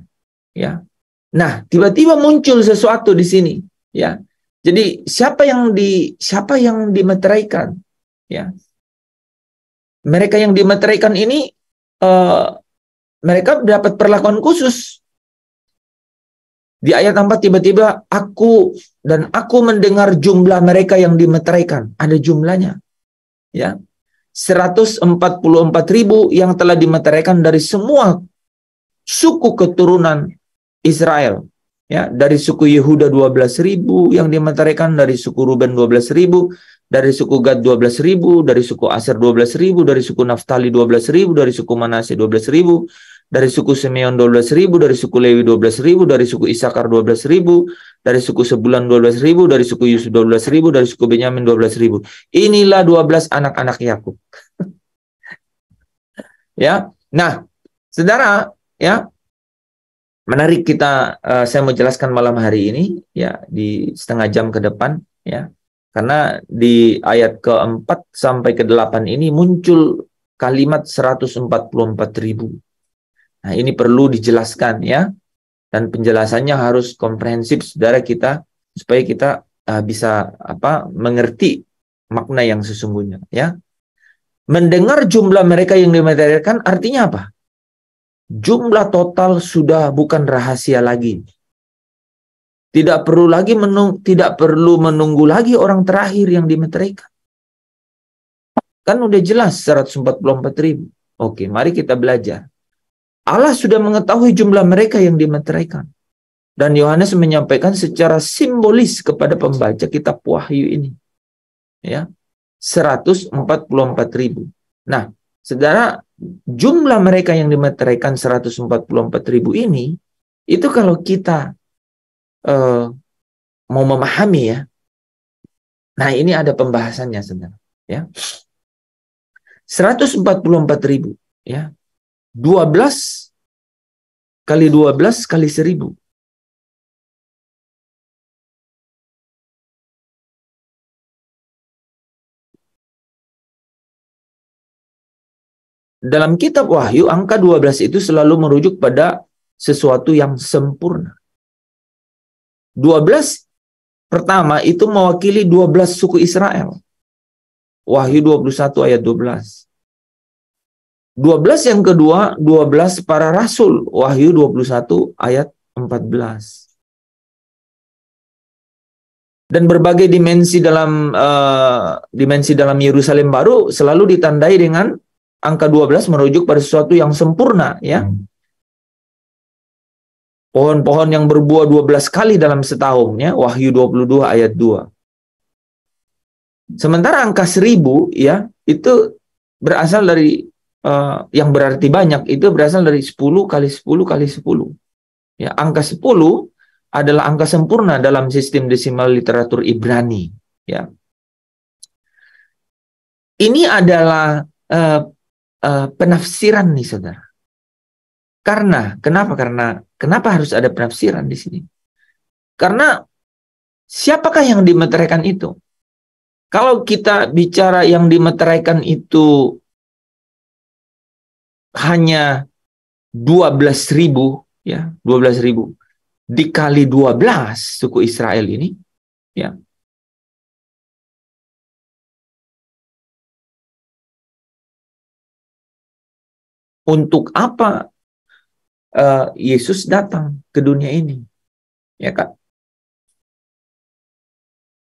ya. Nah, tiba-tiba muncul sesuatu di sini, ya. Jadi siapa yang dimeteraikan, ya? Mereka yang dimeteraikan ini, mereka dapat perlakuan khusus. Di ayat 4 tiba-tiba aku mendengar jumlah mereka yang dimeteraikan. Ada jumlahnya, ya. 144.000 yang telah dimeteraikan dari semua suku keturunan Israel, ya. Dari suku Yehuda 12.000 yang dimeteraikan, dari suku Ruben 12.000, dari suku Gad 12.000, dari suku Aser 12.000, dari suku Naftali 12.000, dari suku Manase 12.000, dari suku Simeon 12.000, dari suku Lewi 12.000, dari suku Isakar 12.000, dari suku Sebulan 12.000, dari suku Yusuf 12.000, dari suku Benyamin 12.000. Inilah 12 anak-anak Yakub. Ya. Nah, saudara, ya, menarik saya mau jelaskan malam hari ini, ya, di setengah jam ke depan, ya. Karena di ayat ke-4 sampai ke-8 ini muncul kalimat 144.000. Nah, ini perlu dijelaskan, ya. Dan penjelasannya harus komprehensif, saudara, supaya kita bisa mengerti makna yang sesungguhnya, ya. Mendengar jumlah mereka yang dimeteraikan artinya apa? Jumlah total sudah bukan rahasia lagi. Tidak perlu menunggu lagi orang terakhir yang dimeteraikan. Kan udah jelas 144.000. Oke, mari kita belajar. Allah sudah mengetahui jumlah mereka yang dimeteraikan. Dan Yohanes menyampaikan secara simbolis kepada pembaca kitab Wahyu ini, ya. 144.000. Nah, saudara, jumlah mereka yang dimeteraikan 144.000 ini, itu kalau kita mau memahami ya. Nah, ini ada pembahasannya saudara. Ya. 144.000 ya. 12 kali 12 kali 1.000. Dalam kitab Wahyu, angka 12 itu selalu merujuk pada sesuatu yang sempurna. 12 pertama itu mewakili 12 suku Israel. Wahyu 21 ayat 12. 12 yang kedua, 12 para rasul. Wahyu 21 ayat 14. Dan berbagai dimensi dalam Yerusalem baru selalu ditandai dengan angka 12 merujuk pada sesuatu yang sempurna, ya. Pohon-pohon yang berbuah 12 kali dalam setahun, ya. Wahyu 22 ayat 2. Sementara angka 1.000, ya, itu berasal dari yang berarti banyak, itu berasal dari 10 kali 10 kali 10. Ya, angka 10 adalah angka sempurna dalam sistem desimal literatur Ibrani, ya. Ini adalah penafsiran nih, saudara. Kenapa harus ada penafsiran di sini? Karena siapakah yang dimeteraikan itu? Kalau kita bicara yang dimeteraikan itu hanya 12.000, ya, 12.000 dikali 12 suku Israel ini, ya. Untuk apa Yesus datang ke dunia ini? Ya kan?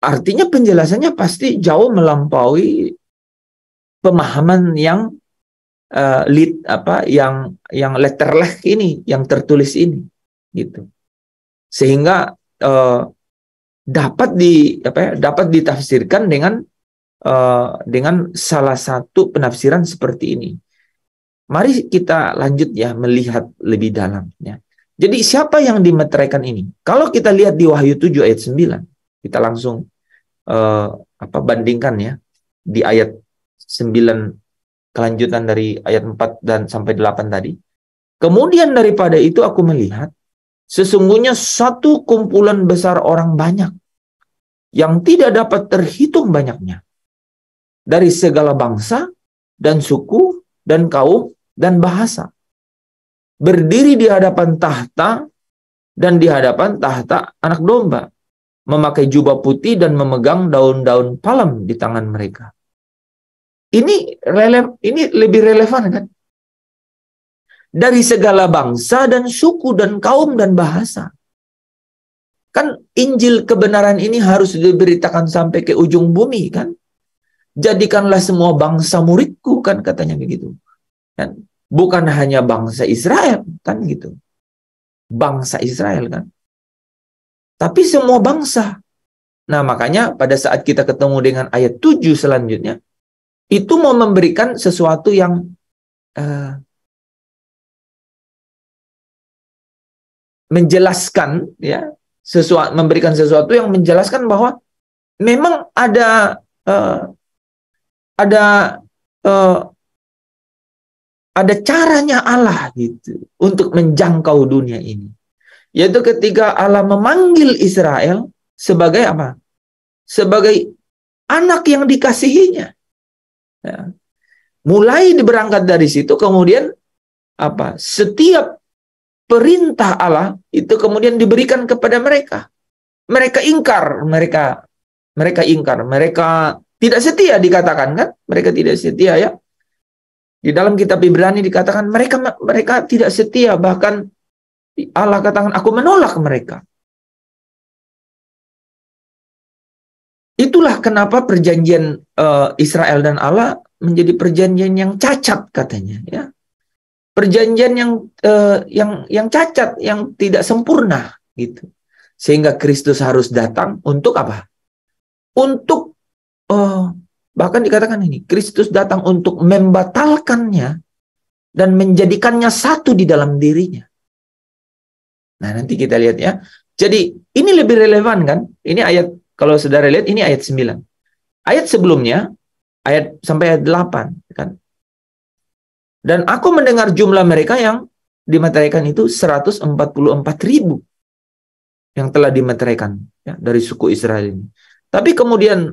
Artinya penjelasannya pasti jauh melampaui pemahaman yang yang letterleh ini, yang tertulis ini, gitu. Sehingga dapat ditafsirkan dengan salah satu penafsiran seperti ini. Mari kita lanjut ya, melihat lebih dalam ya. Jadi siapa yang dimeteraikan ini? Kalau kita lihat di Wahyu 7 ayat 9, kita langsung bandingkan ya di ayat 9, kelanjutan dari ayat 4 dan sampai 8 tadi. Kemudian daripada itu aku melihat sesungguhnya satu kumpulan besar orang banyak yang tidak dapat terhitung banyaknya, dari segala bangsa dan suku dan kaum dan bahasa, berdiri di hadapan tahta dan di hadapan tahta Anak Domba, memakai jubah putih dan memegang daun-daun palem di tangan mereka. Ini lebih relevan kan? Dari segala bangsa dan suku dan kaum dan bahasa. Kan Injil kebenaran ini harus diberitakan sampai ke ujung bumi kan? Jadikanlah semua bangsa muridku, kan katanya begitu. Kan? Bukan hanya bangsa Israel, kan gitu. Bangsa Israel kan. Tapi semua bangsa. Nah, makanya pada saat kita ketemu dengan ayat 7 selanjutnya, itu mau memberikan sesuatu yang menjelaskan ya, memberikan sesuatu yang menjelaskan bahwa memang ada caranya Allah gitu untuk menjangkau dunia ini. Yaitu ketika Allah memanggil Israel sebagai apa? Sebagai anak yang dikasihinya. Ya. Mulai berangkat dari situ, kemudian apa? Setiap perintah Allah itu kemudian diberikan kepada mereka. Mereka ingkar, mereka tidak setia, dikatakan kan? Mereka tidak setia ya. Di dalam kitab Ibrani dikatakan mereka tidak setia, bahkan Allah katakan aku menolak mereka. Itulah kenapa perjanjian Israel dan Allah menjadi perjanjian yang cacat katanya ya. Perjanjian yang cacat, yang tidak sempurna gitu. Sehingga Kristus harus datang untuk apa? Untuk bahkan dikatakan ini, Kristus datang untuk membatalkannya dan menjadikannya satu di dalam dirinya. Nah, nanti kita lihat ya, Jadi ini lebih relevan kan? Ini ayat, kalau saudara lihat ini ayat 9. Ayat sebelumnya, ayat sampai ayat 8 kan. Dan aku mendengar jumlah mereka yang dimeteraikan itu 144.000 yang telah dimeteraikan ya, dari suku Israel ini. Tapi kemudian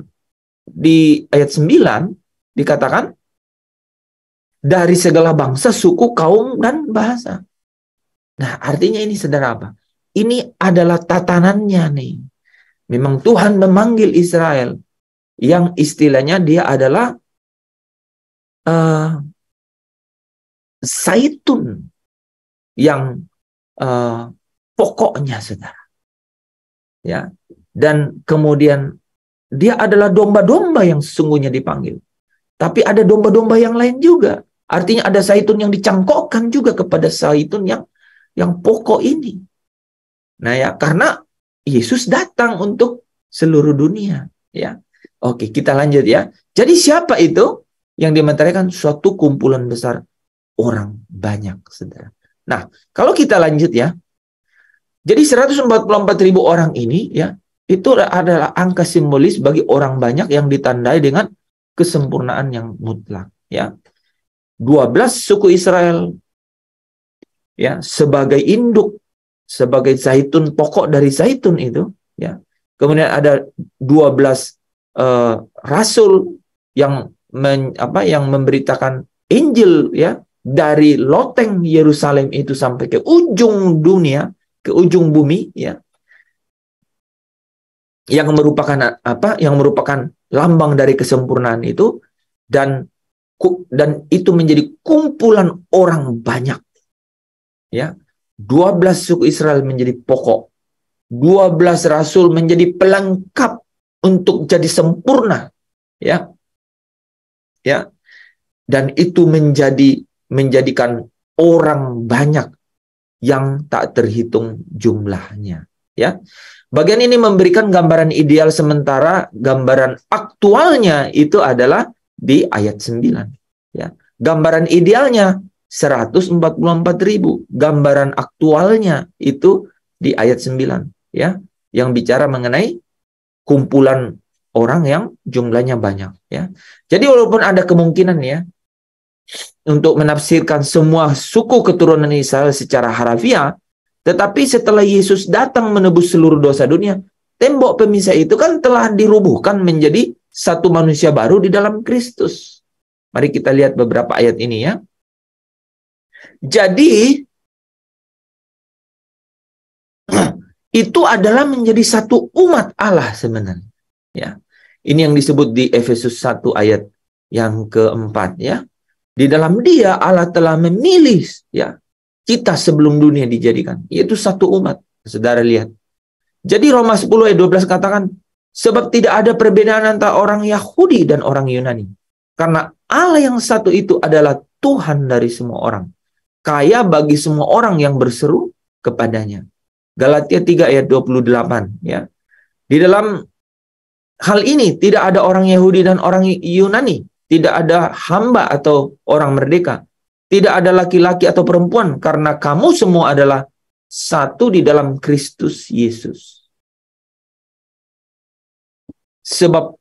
di ayat 9 dikatakan dari segala bangsa, suku, kaum, dan bahasa. Nah, artinya ini saudara apa? Ini adalah tatanannya nih. Memang Tuhan memanggil Israel yang istilahnya dia adalah zaitun yang pokoknya, saudara. Ya, dan kemudian dia adalah domba-domba yang sesungguhnya dipanggil. Tapi ada domba-domba yang lain juga. Artinya ada zaitun yang dicangkokkan juga kepada zaitun yang pokok ini. Nah ya, karena Yesus datang untuk seluruh dunia. Ya, oke, kita lanjut ya. Jadi siapa itu yang dimeteraikan? Suatu kumpulan besar orang banyak, saudara. Nah, kalau kita lanjut ya. Jadi 144.000 orang ini ya, itu adalah angka simbolis bagi orang banyak yang ditandai dengan kesempurnaan yang mutlak ya. 12 suku Israel ya sebagai induk, sebagai zaitun, pokok dari zaitun itu ya. Kemudian ada 12 rasul yang memberitakan Injil ya dari loteng Yerusalem itu sampai ke ujung dunia, ke ujung bumi ya. Yang merupakan apa? Yang merupakan lambang dari kesempurnaan itu, dan itu menjadi kumpulan orang banyak. Ya. 12 suku Israel menjadi pokok. 12 rasul menjadi pelengkap untuk jadi sempurna. Ya. Ya. Dan itu menjadikan orang banyak yang tak terhitung jumlahnya. Ya. Bagian ini memberikan gambaran ideal, sementara gambaran aktualnya itu adalah di ayat 9. Ya. Gambaran idealnya 144.000. Gambaran aktualnya itu di ayat 9. Ya. Yang bicara mengenai kumpulan orang yang jumlahnya banyak. Ya. Jadi walaupun ada kemungkinan ya untuk menafsirkan semua suku keturunan Israel secara harafiah, tetapi setelah Yesus datang menebus seluruh dosa dunia, tembok pemisah itu kan telah dirubuhkan menjadi satu manusia baru di dalam Kristus. Mari kita lihat beberapa ayat ini ya. Jadi, itu adalah menjadi satu umat Allah sebenarnya. Ya. Ini yang disebut di Efesus 1 ayat yang keempat ya. Di dalam Dia Allah telah memilih ya kita sebelum dunia dijadikan, yaitu satu umat. Saudara lihat. Jadi Roma 10 ayat 12 katakan, sebab tidak ada perbedaan antara orang Yahudi dan orang Yunani. Karena Allah yang satu itu adalah Tuhan dari semua orang, kaya bagi semua orang yang berseru kepadanya. Galatia 3 ayat 28 ya. Di dalam hal ini tidak ada orang Yahudi dan orang Yunani, tidak ada hamba atau orang merdeka, tidak ada laki-laki atau perempuan, karena kamu semua adalah satu di dalam Kristus Yesus. Sebab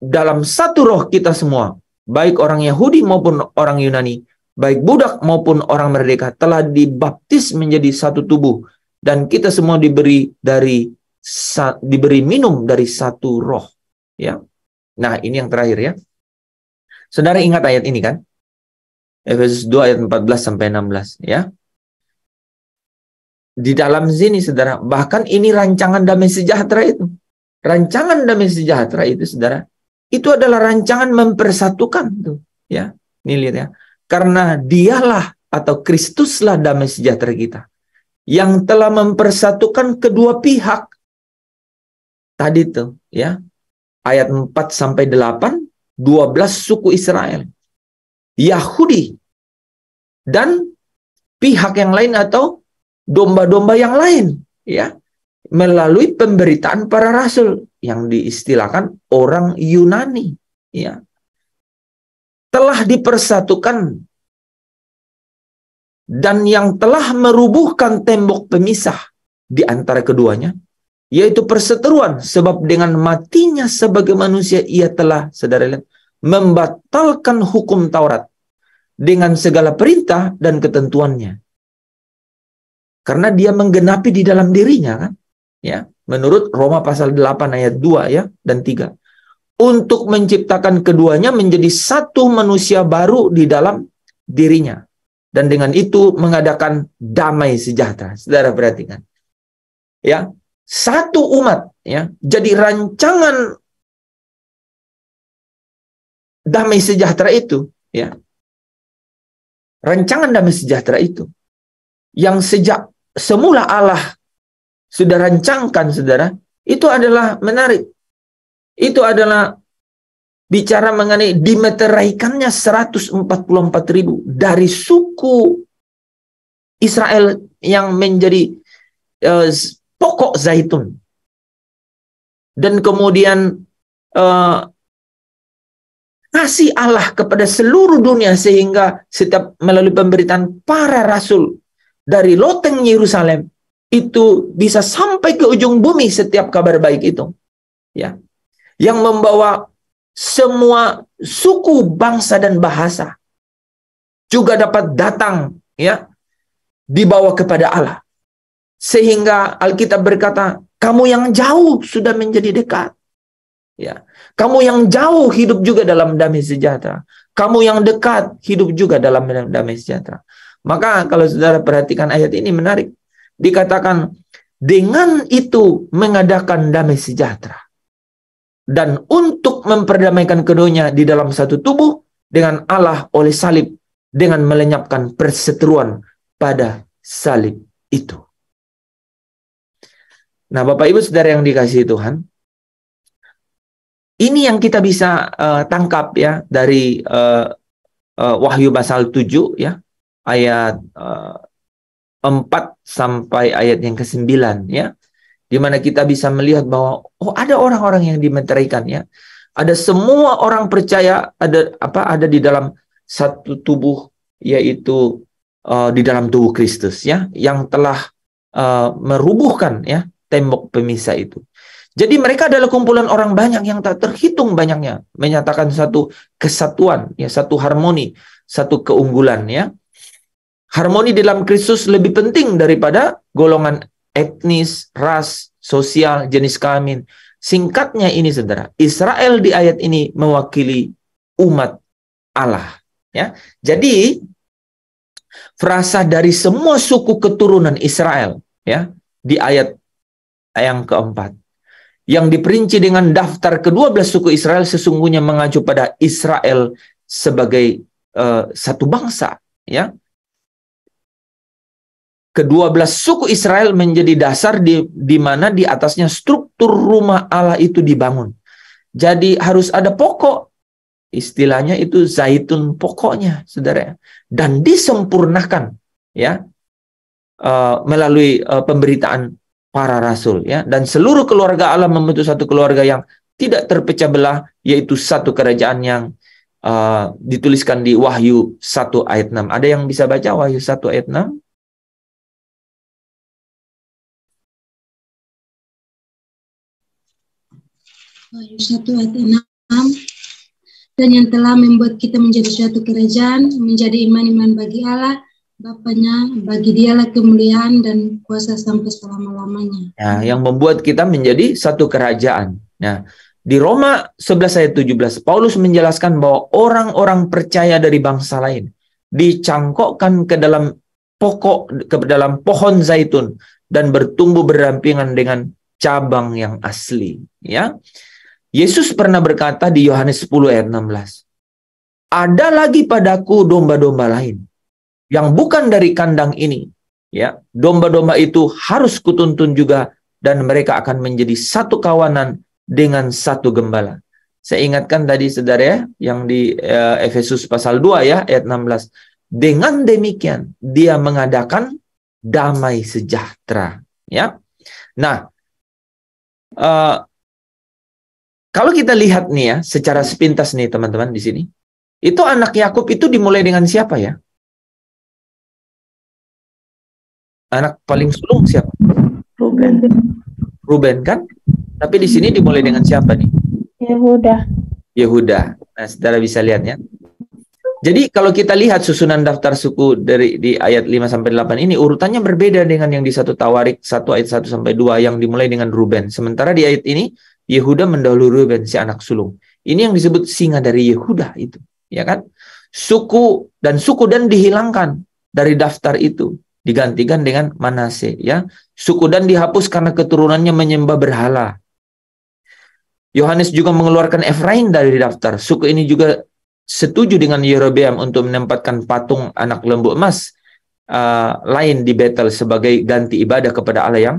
dalam satu roh kita semua, baik orang Yahudi maupun orang Yunani, baik budak maupun orang merdeka, telah dibaptis menjadi satu tubuh, dan kita semua diberi minum dari satu roh. Ya. Nah, ini yang terakhir ya. Saudara ingat ayat ini kan? Efesus 2 ayat 14 sampai 16 ya. Di dalam sini saudara, bahkan ini rancangan damai sejahtera itu. Rancangan damai sejahtera itu saudara, itu adalah rancangan mempersatukan tuh ya. Ini lihat ya. Karena Dialah atau Kristuslah damai sejahtera kita, yang telah mempersatukan kedua pihak. Tadi tuh ya. Ayat 4 sampai 8, 12 suku Israel, Yahudi, dan pihak yang lain atau domba-domba yang lain ya, melalui pemberitaan para rasul yang diistilahkan orang Yunani ya, telah dipersatukan, dan yang telah merubuhkan tembok pemisah di antara keduanya, yaitu perseteruan, sebab dengan matinya sebagai manusia ia telah, saudara lihat, membatalkan hukum Taurat dengan segala perintah dan ketentuannya. Karena dia menggenapi di dalam dirinya, kan? Ya, menurut Roma pasal 8 ayat 2 ya dan 3. Untuk menciptakan keduanya menjadi satu manusia baru di dalam dirinya. Dan dengan itu mengadakan damai sejahtera. Saudara perhatikan. Ya, satu umat ya. Jadi rancangan damai sejahtera itu ya. Rancangan damai sejahtera itu yang sejak semula Allah sudah rancangkan, saudara, itu adalah menarik. Itu adalah bicara mengenai dimeteraikannya 144.000 dari suku Israel yang menjadi pokok zaitun. Dan kemudian kasih Allah kepada seluruh dunia sehingga setiap melalui pemberitaan para rasul dari loteng Yerusalem itu bisa sampai ke ujung bumi setiap kabar baik itu. Ya. Yang membawa semua suku, bangsa dan bahasa juga dapat datang ya dibawa kepada Allah. Sehingga Alkitab berkata, kamu yang jauh sudah menjadi dekat. Ya. Kamu yang jauh hidup juga dalam damai sejahtera. Kamu yang dekat hidup juga dalam damai sejahtera. Maka kalau saudara perhatikan ayat ini menarik. Dikatakan dengan itu mengadakan damai sejahtera. Dan untuk memperdamaikan keduanya di dalam satu tubuh dengan Allah oleh salib. Dengan melenyapkan perseteruan pada salib itu. Nah Bapak Ibu Saudara yang dikasihi Tuhan. Ini yang kita bisa tangkap ya dari Wahyu pasal 7 ya. Ayat 4 sampai ayat yang ke-9 ya. Di mana kita bisa melihat bahwa ada orang-orang yang dimeteraikan ya. Ada semua orang percaya ada di dalam satu tubuh, yaitu di dalam tubuh Kristus ya, yang telah merubuhkan ya tembok pemisah itu. Jadi mereka adalah kumpulan orang banyak yang tak terhitung banyaknya, menyatakan satu kesatuan ya, satu harmoni, satu keunggulan ya. Harmoni dalam Kristus lebih penting daripada golongan etnis, ras, sosial, jenis kelamin. Singkatnya ini saudara, Israel di ayat ini mewakili umat Allah. Ya, jadi frasa dari semua suku keturunan Israel ya di ayat yang keempat, yang diperinci dengan daftar ke-12 suku Israel sesungguhnya mengacu pada Israel sebagai satu bangsa ya. Ke-12 suku Israel menjadi dasar di mana di atasnya struktur rumah Allah itu dibangun. Jadi harus ada pokok. Istilahnya itu zaitun pokoknya, saudara. Dan disempurnakan ya melalui pemberitaan para rasul ya. Dan seluruh keluarga Allah membentuk satu keluarga yang tidak terpecah belah, yaitu satu kerajaan yang dituliskan di Wahyu 1 ayat 6. Ada yang bisa baca Wahyu 1 ayat 6? Wahyu 1 ayat 6. Dan yang telah membuat kita menjadi suatu kerajaan, menjadi iman-iman bagi Allah, Bapaknya, bagi dialah kemuliaan dan kuasa sampai selama-lamanya. Nah, yang membuat kita menjadi satu kerajaan. Nah, di Roma 11 ayat 17, Paulus menjelaskan bahwa orang-orang percaya dari bangsa lain dicangkokkan ke dalam pohon zaitun dan bertumbuh berdampingan dengan cabang yang asli. Ya, Yesus pernah berkata di Yohanes 10 ayat 16, ada lagi padaku domba-domba lain yang bukan dari kandang ini. Ya, domba-domba itu harus kutuntun juga dan mereka akan menjadi satu kawanan dengan satu gembala. Saya ingatkan tadi saudara ya, yang di Efesus pasal 2 ya ayat 16. Dengan demikian dia mengadakan damai sejahtera. Ya, nah kalau kita lihat nih ya secara sepintas nih teman-teman di sini, itu anak Yakub itu dimulai dengan siapa ya? Anak paling sulung siapa? Ruben kan? Tapi di sini dimulai dengan siapa nih? Yehuda. Nah, saudara bisa lihat ya. Jadi kalau kita lihat susunan daftar suku di ayat 5 sampai 8 ini urutannya berbeda dengan yang di 1 Tawarik 1 ayat 1 sampai 2 yang dimulai dengan Ruben. Sementara di ayat ini Yehuda mendahului Ruben si anak sulung. Ini yang disebut singa dari Yehuda itu, ya kan? Suku dan dihilangkan dari daftar itu, digantikan dengan Manase, ya. Suku Dan dihapus karena keturunannya menyembah berhala. Yohanes juga mengeluarkan Efraim dari daftar. Suku ini juga setuju dengan Yerobeam untuk menempatkan patung anak lembu emas lain di Betel sebagai ganti ibadah kepada Allah yang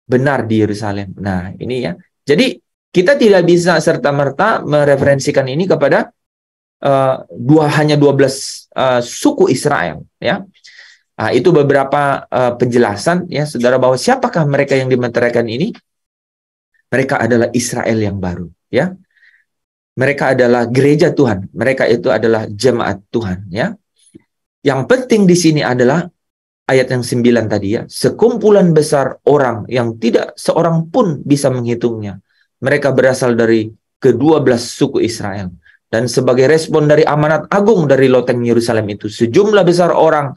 benar di Yerusalem. Nah, ini ya. Jadi kita tidak bisa serta-merta mereferensikan ini kepada hanya 12 suku Israel, ya. Nah, itu beberapa penjelasan ya, saudara, bahwa siapakah mereka yang dimeteraikan ini? Mereka adalah Israel yang baru, ya. Mereka adalah gereja Tuhan. Mereka itu adalah jemaat Tuhan, ya. Yang penting di sini adalah ayat yang 9 tadi, ya. Sekumpulan besar orang yang tidak seorang pun bisa menghitungnya. Mereka berasal dari ke-12 suku Israel. Dan sebagai respon dari amanat agung dari loteng Yerusalem itu, sejumlah besar orang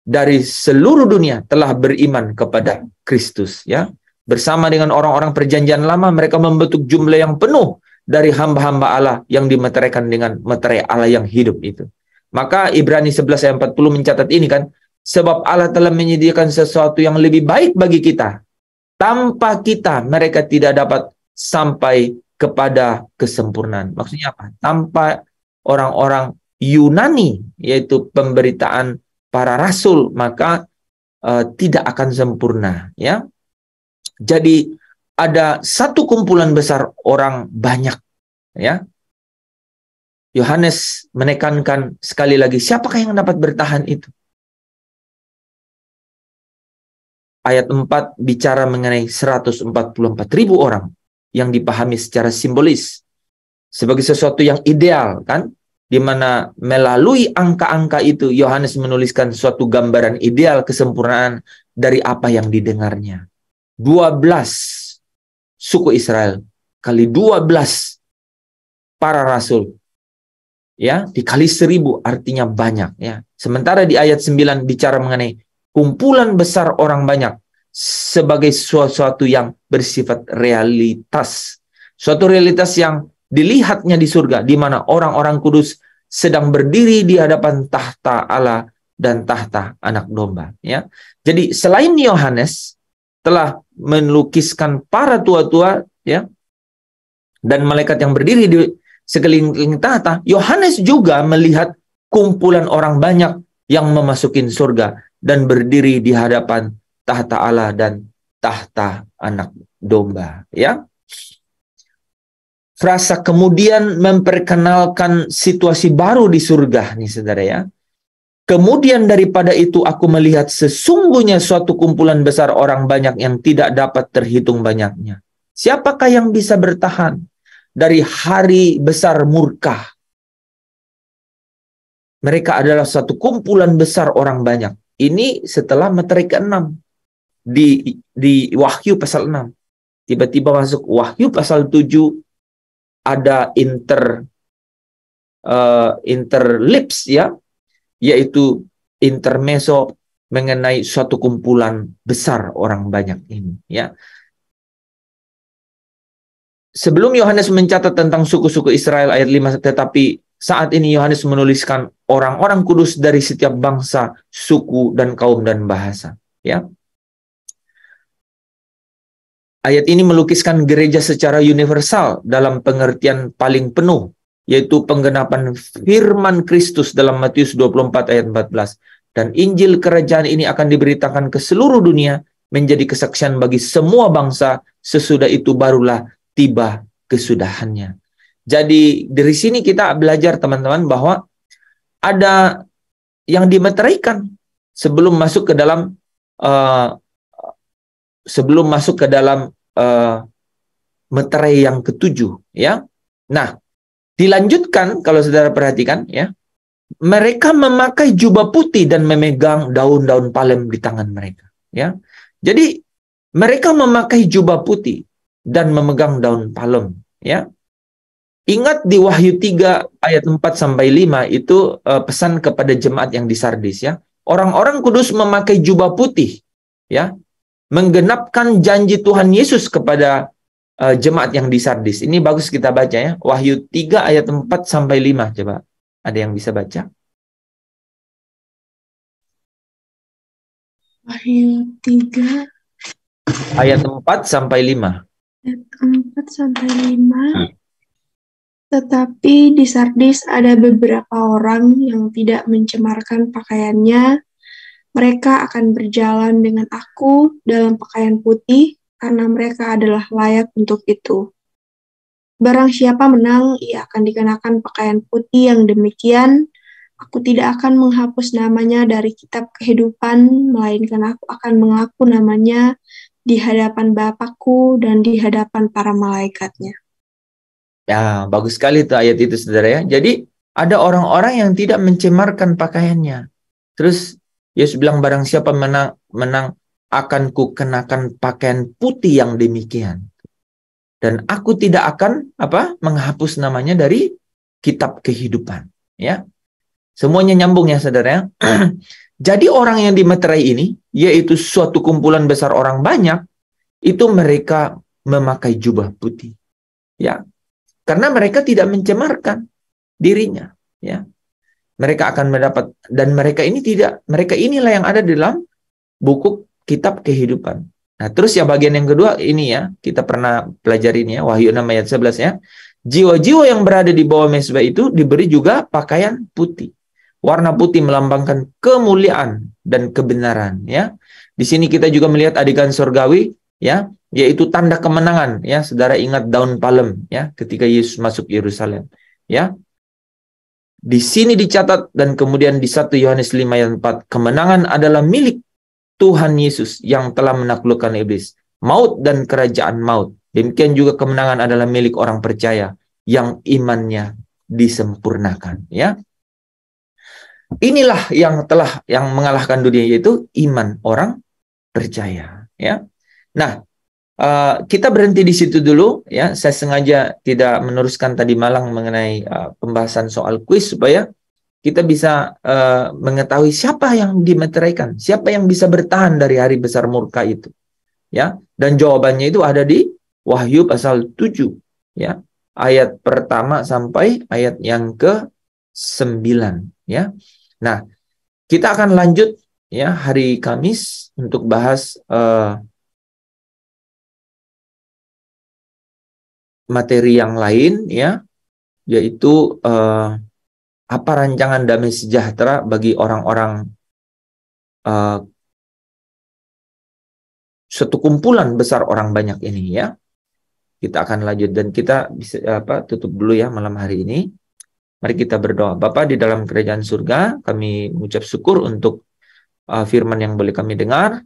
dari seluruh dunia telah beriman kepada Kristus, ya. Bersama dengan orang-orang perjanjian lama, mereka membentuk jumlah yang penuh dari hamba-hamba Allah yang dimeteraikan dengan meterai Allah yang hidup itu. Maka Ibrani 11 ayat 40 mencatat ini kan, sebab Allah telah menyediakan sesuatu yang lebih baik bagi kita. Tanpa kita, mereka tidak dapat sampai kepada kesempurnaan. Maksudnya apa? Tanpa orang-orang Yunani, yaitu pemberitaan para rasul, maka tidak akan sempurna, ya. Jadi ada satu kumpulan besar orang banyak, ya. Yohanes menekankan sekali lagi, siapakah yang dapat bertahan itu? Ayat 4 bicara mengenai 144.000 orang yang dipahami secara simbolis sebagai sesuatu yang ideal, kan? Di mana melalui angka-angka itu Yohanes menuliskan suatu gambaran ideal kesempurnaan dari apa yang didengarnya. 12 suku Israel kali 12 para rasul, ya, dikali 1000 artinya banyak, ya. Sementara di ayat 9 bicara mengenai kumpulan besar orang banyak sebagai sesuatu yang bersifat realitas, suatu realitas yang dilihatnya di surga, di mana orang-orang kudus sedang berdiri di hadapan tahta Allah dan tahta anak domba, ya. Jadi selain Yohanes telah melukiskan para tua-tua, ya, dan malaikat yang berdiri di sekeliling tahta, Yohanes juga melihat kumpulan orang banyak yang memasukin surga dan berdiri di hadapan tahta Allah dan tahta anak domba, ya. Frasa kemudian memperkenalkan situasi baru di surga nih, saudara, ya. Kemudian daripada itu aku melihat sesungguhnya suatu kumpulan besar orang banyak yang tidak dapat terhitung banyaknya. Siapakah yang bisa bertahan dari hari besar murka? Mereka adalah suatu kumpulan besar orang banyak. Ini setelah meterai ke-6 di Wahyu pasal 6. Tiba-tiba masuk Wahyu pasal 7 ada interlips, ya, yaitu intermezzo mengenai suatu kumpulan besar orang banyak ini, ya. Sebelum Yohanes mencatat tentang suku-suku Israel ayat 5, tetapi saat ini Yohanes menuliskan orang-orang kudus dari setiap bangsa, suku, dan kaum dan bahasa, ya. Ayat ini melukiskan gereja secara universal dalam pengertian paling penuh, yaitu penggenapan firman Kristus dalam Matius 24 ayat 14. Dan Injil kerajaan ini akan diberitakan ke seluruh dunia menjadi kesaksian bagi semua bangsa, sesudah itu barulah tiba kesudahannya. Jadi dari sini kita belajar, teman-teman, bahwa ada yang dimeteraikan sebelum masuk ke dalam meterai yang ke-7, ya. Nah, dilanjutkan kalau saudara perhatikan, ya. Mereka memakai jubah putih dan memegang daun-daun palem di tangan mereka, ya. Jadi Mereka memakai jubah putih dan memegang daun palem, ya. Ingat di Wahyu 3 ayat 4 sampai 5 itu pesan kepada jemaat yang di Sardis, ya. Orang-orang kudus memakai jubah putih, ya, menggenapkan janji Tuhan Yesus kepada jemaat yang di Sardis. Ini bagus kita baca, ya. Wahyu 3 ayat 4 sampai 5, coba. Ada yang bisa baca? Wahyu 3 ayat 4 sampai 5. ayat 4 sampai 5. Tetapi di Sardis ada beberapa orang yang tidak mencemarkan pakaiannya. Mereka akan berjalan dengan aku dalam pakaian putih, karena mereka adalah layak untuk itu. Barang siapa menang, ia akan dikenakan pakaian putih yang demikian. Aku tidak akan menghapus namanya dari kitab kehidupan, melainkan aku akan mengaku namanya di hadapan Bapakku dan di hadapan para malaikatnya. Ya, bagus sekali tuh ayat itu, saudara, ya. Jadi ada orang-orang yang tidak mencemarkan pakaiannya. Terus Yesus bilang, barang siapa menang akan kukenakan pakaian putih yang demikian. Dan aku tidak akan menghapus namanya dari kitab kehidupan, ya. Semuanya nyambung, ya, saudara, ya. Jadi orang yang dimeterai ini, yaitu suatu kumpulan besar orang banyak, itu mereka memakai jubah putih, ya. Karena mereka tidak mencemarkan dirinya, ya. Mereka akan mendapat, dan mereka inilah yang ada di dalam buku kitab kehidupan. Nah, terus ya bagian yang kedua ini, ya, kita pernah pelajari ini, ya, Wahyu 6 ayat 11, ya. Jiwa-jiwa yang berada di bawah mezbah itu diberi juga pakaian putih. Warna putih melambangkan kemuliaan dan kebenaran, ya. Di sini kita juga melihat adegan surgawi, ya, yaitu tanda kemenangan, ya. Saudara ingat daun palem, ya, ketika Yesus masuk Yerusalem, ya. Di sini dicatat, dan kemudian di 1 Yohanes 5 ayat 4, kemenangan adalah milik Tuhan Yesus yang telah menaklukkan iblis, maut dan kerajaan maut. Demikian juga kemenangan adalah milik orang percaya yang imannya disempurnakan, ya. Inilah yang mengalahkan dunia, yaitu iman orang percaya, ya. Nah, kita berhenti di situ dulu, ya. Saya sengaja tidak meneruskan tadi malam mengenai pembahasan soal kuis supaya kita bisa mengetahui siapa yang dimeteraikan, siapa yang bisa bertahan dari hari besar murka itu, ya. Dan jawabannya itu ada di Wahyu pasal 7, ya, ayat pertama sampai ayat yang ke-9, ya. Nah, kita akan lanjut, ya, hari Kamis untuk bahas materi yang lain, ya, yaitu apa rancangan damai sejahtera bagi orang-orang suatu kumpulan besar orang banyak ini, ya. Kita akan lanjut, dan kita bisa tutup dulu, ya, malam hari ini. Mari kita berdoa. Bapa di dalam kerajaan surga, kami mengucap syukur untuk firman yang boleh kami dengar.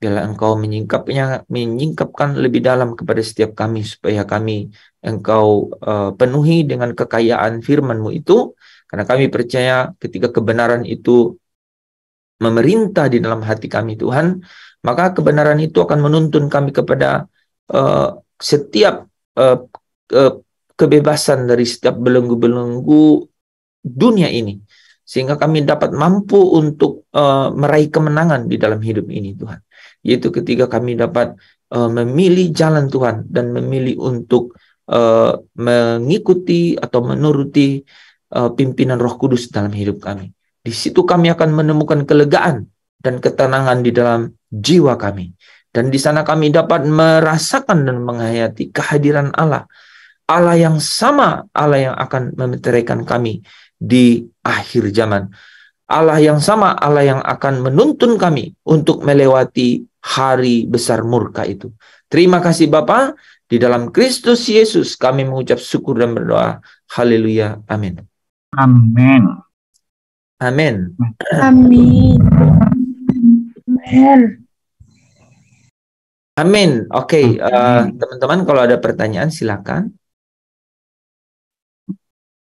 Biarlah Engkau menyingkapkan lebih dalam kepada setiap kami, supaya kami Engkau penuhi dengan kekayaan firman-Mu itu, karena kami percaya ketika kebenaran itu memerintah di dalam hati kami, Tuhan, maka kebenaran itu akan menuntun kami kepada setiap kebebasan dari setiap belenggu-belenggu dunia ini, sehingga kami dapat mampu untuk meraih kemenangan di dalam hidup ini, Tuhan. Yaitu ketika kami dapat memilih jalan Tuhan, dan memilih untuk mengikuti atau menuruti pimpinan Roh Kudus dalam hidup kami. Di situ kami akan menemukan kelegaan dan ketenangan di dalam jiwa kami. Dan di sana kami dapat merasakan dan menghayati kehadiran Allah. Allah yang sama, Allah yang akan memeteraikan kami di akhir zaman. Allah yang sama, Allah yang akan menuntun kami untuk melewati hari besar murka itu. Terima kasih Bapa, di dalam Kristus Yesus kami mengucap syukur dan berdoa. Haleluya. Amin. Amin. Amin. Amin. Amin. Amin. Oke, teman-teman, kalau ada pertanyaan silakan.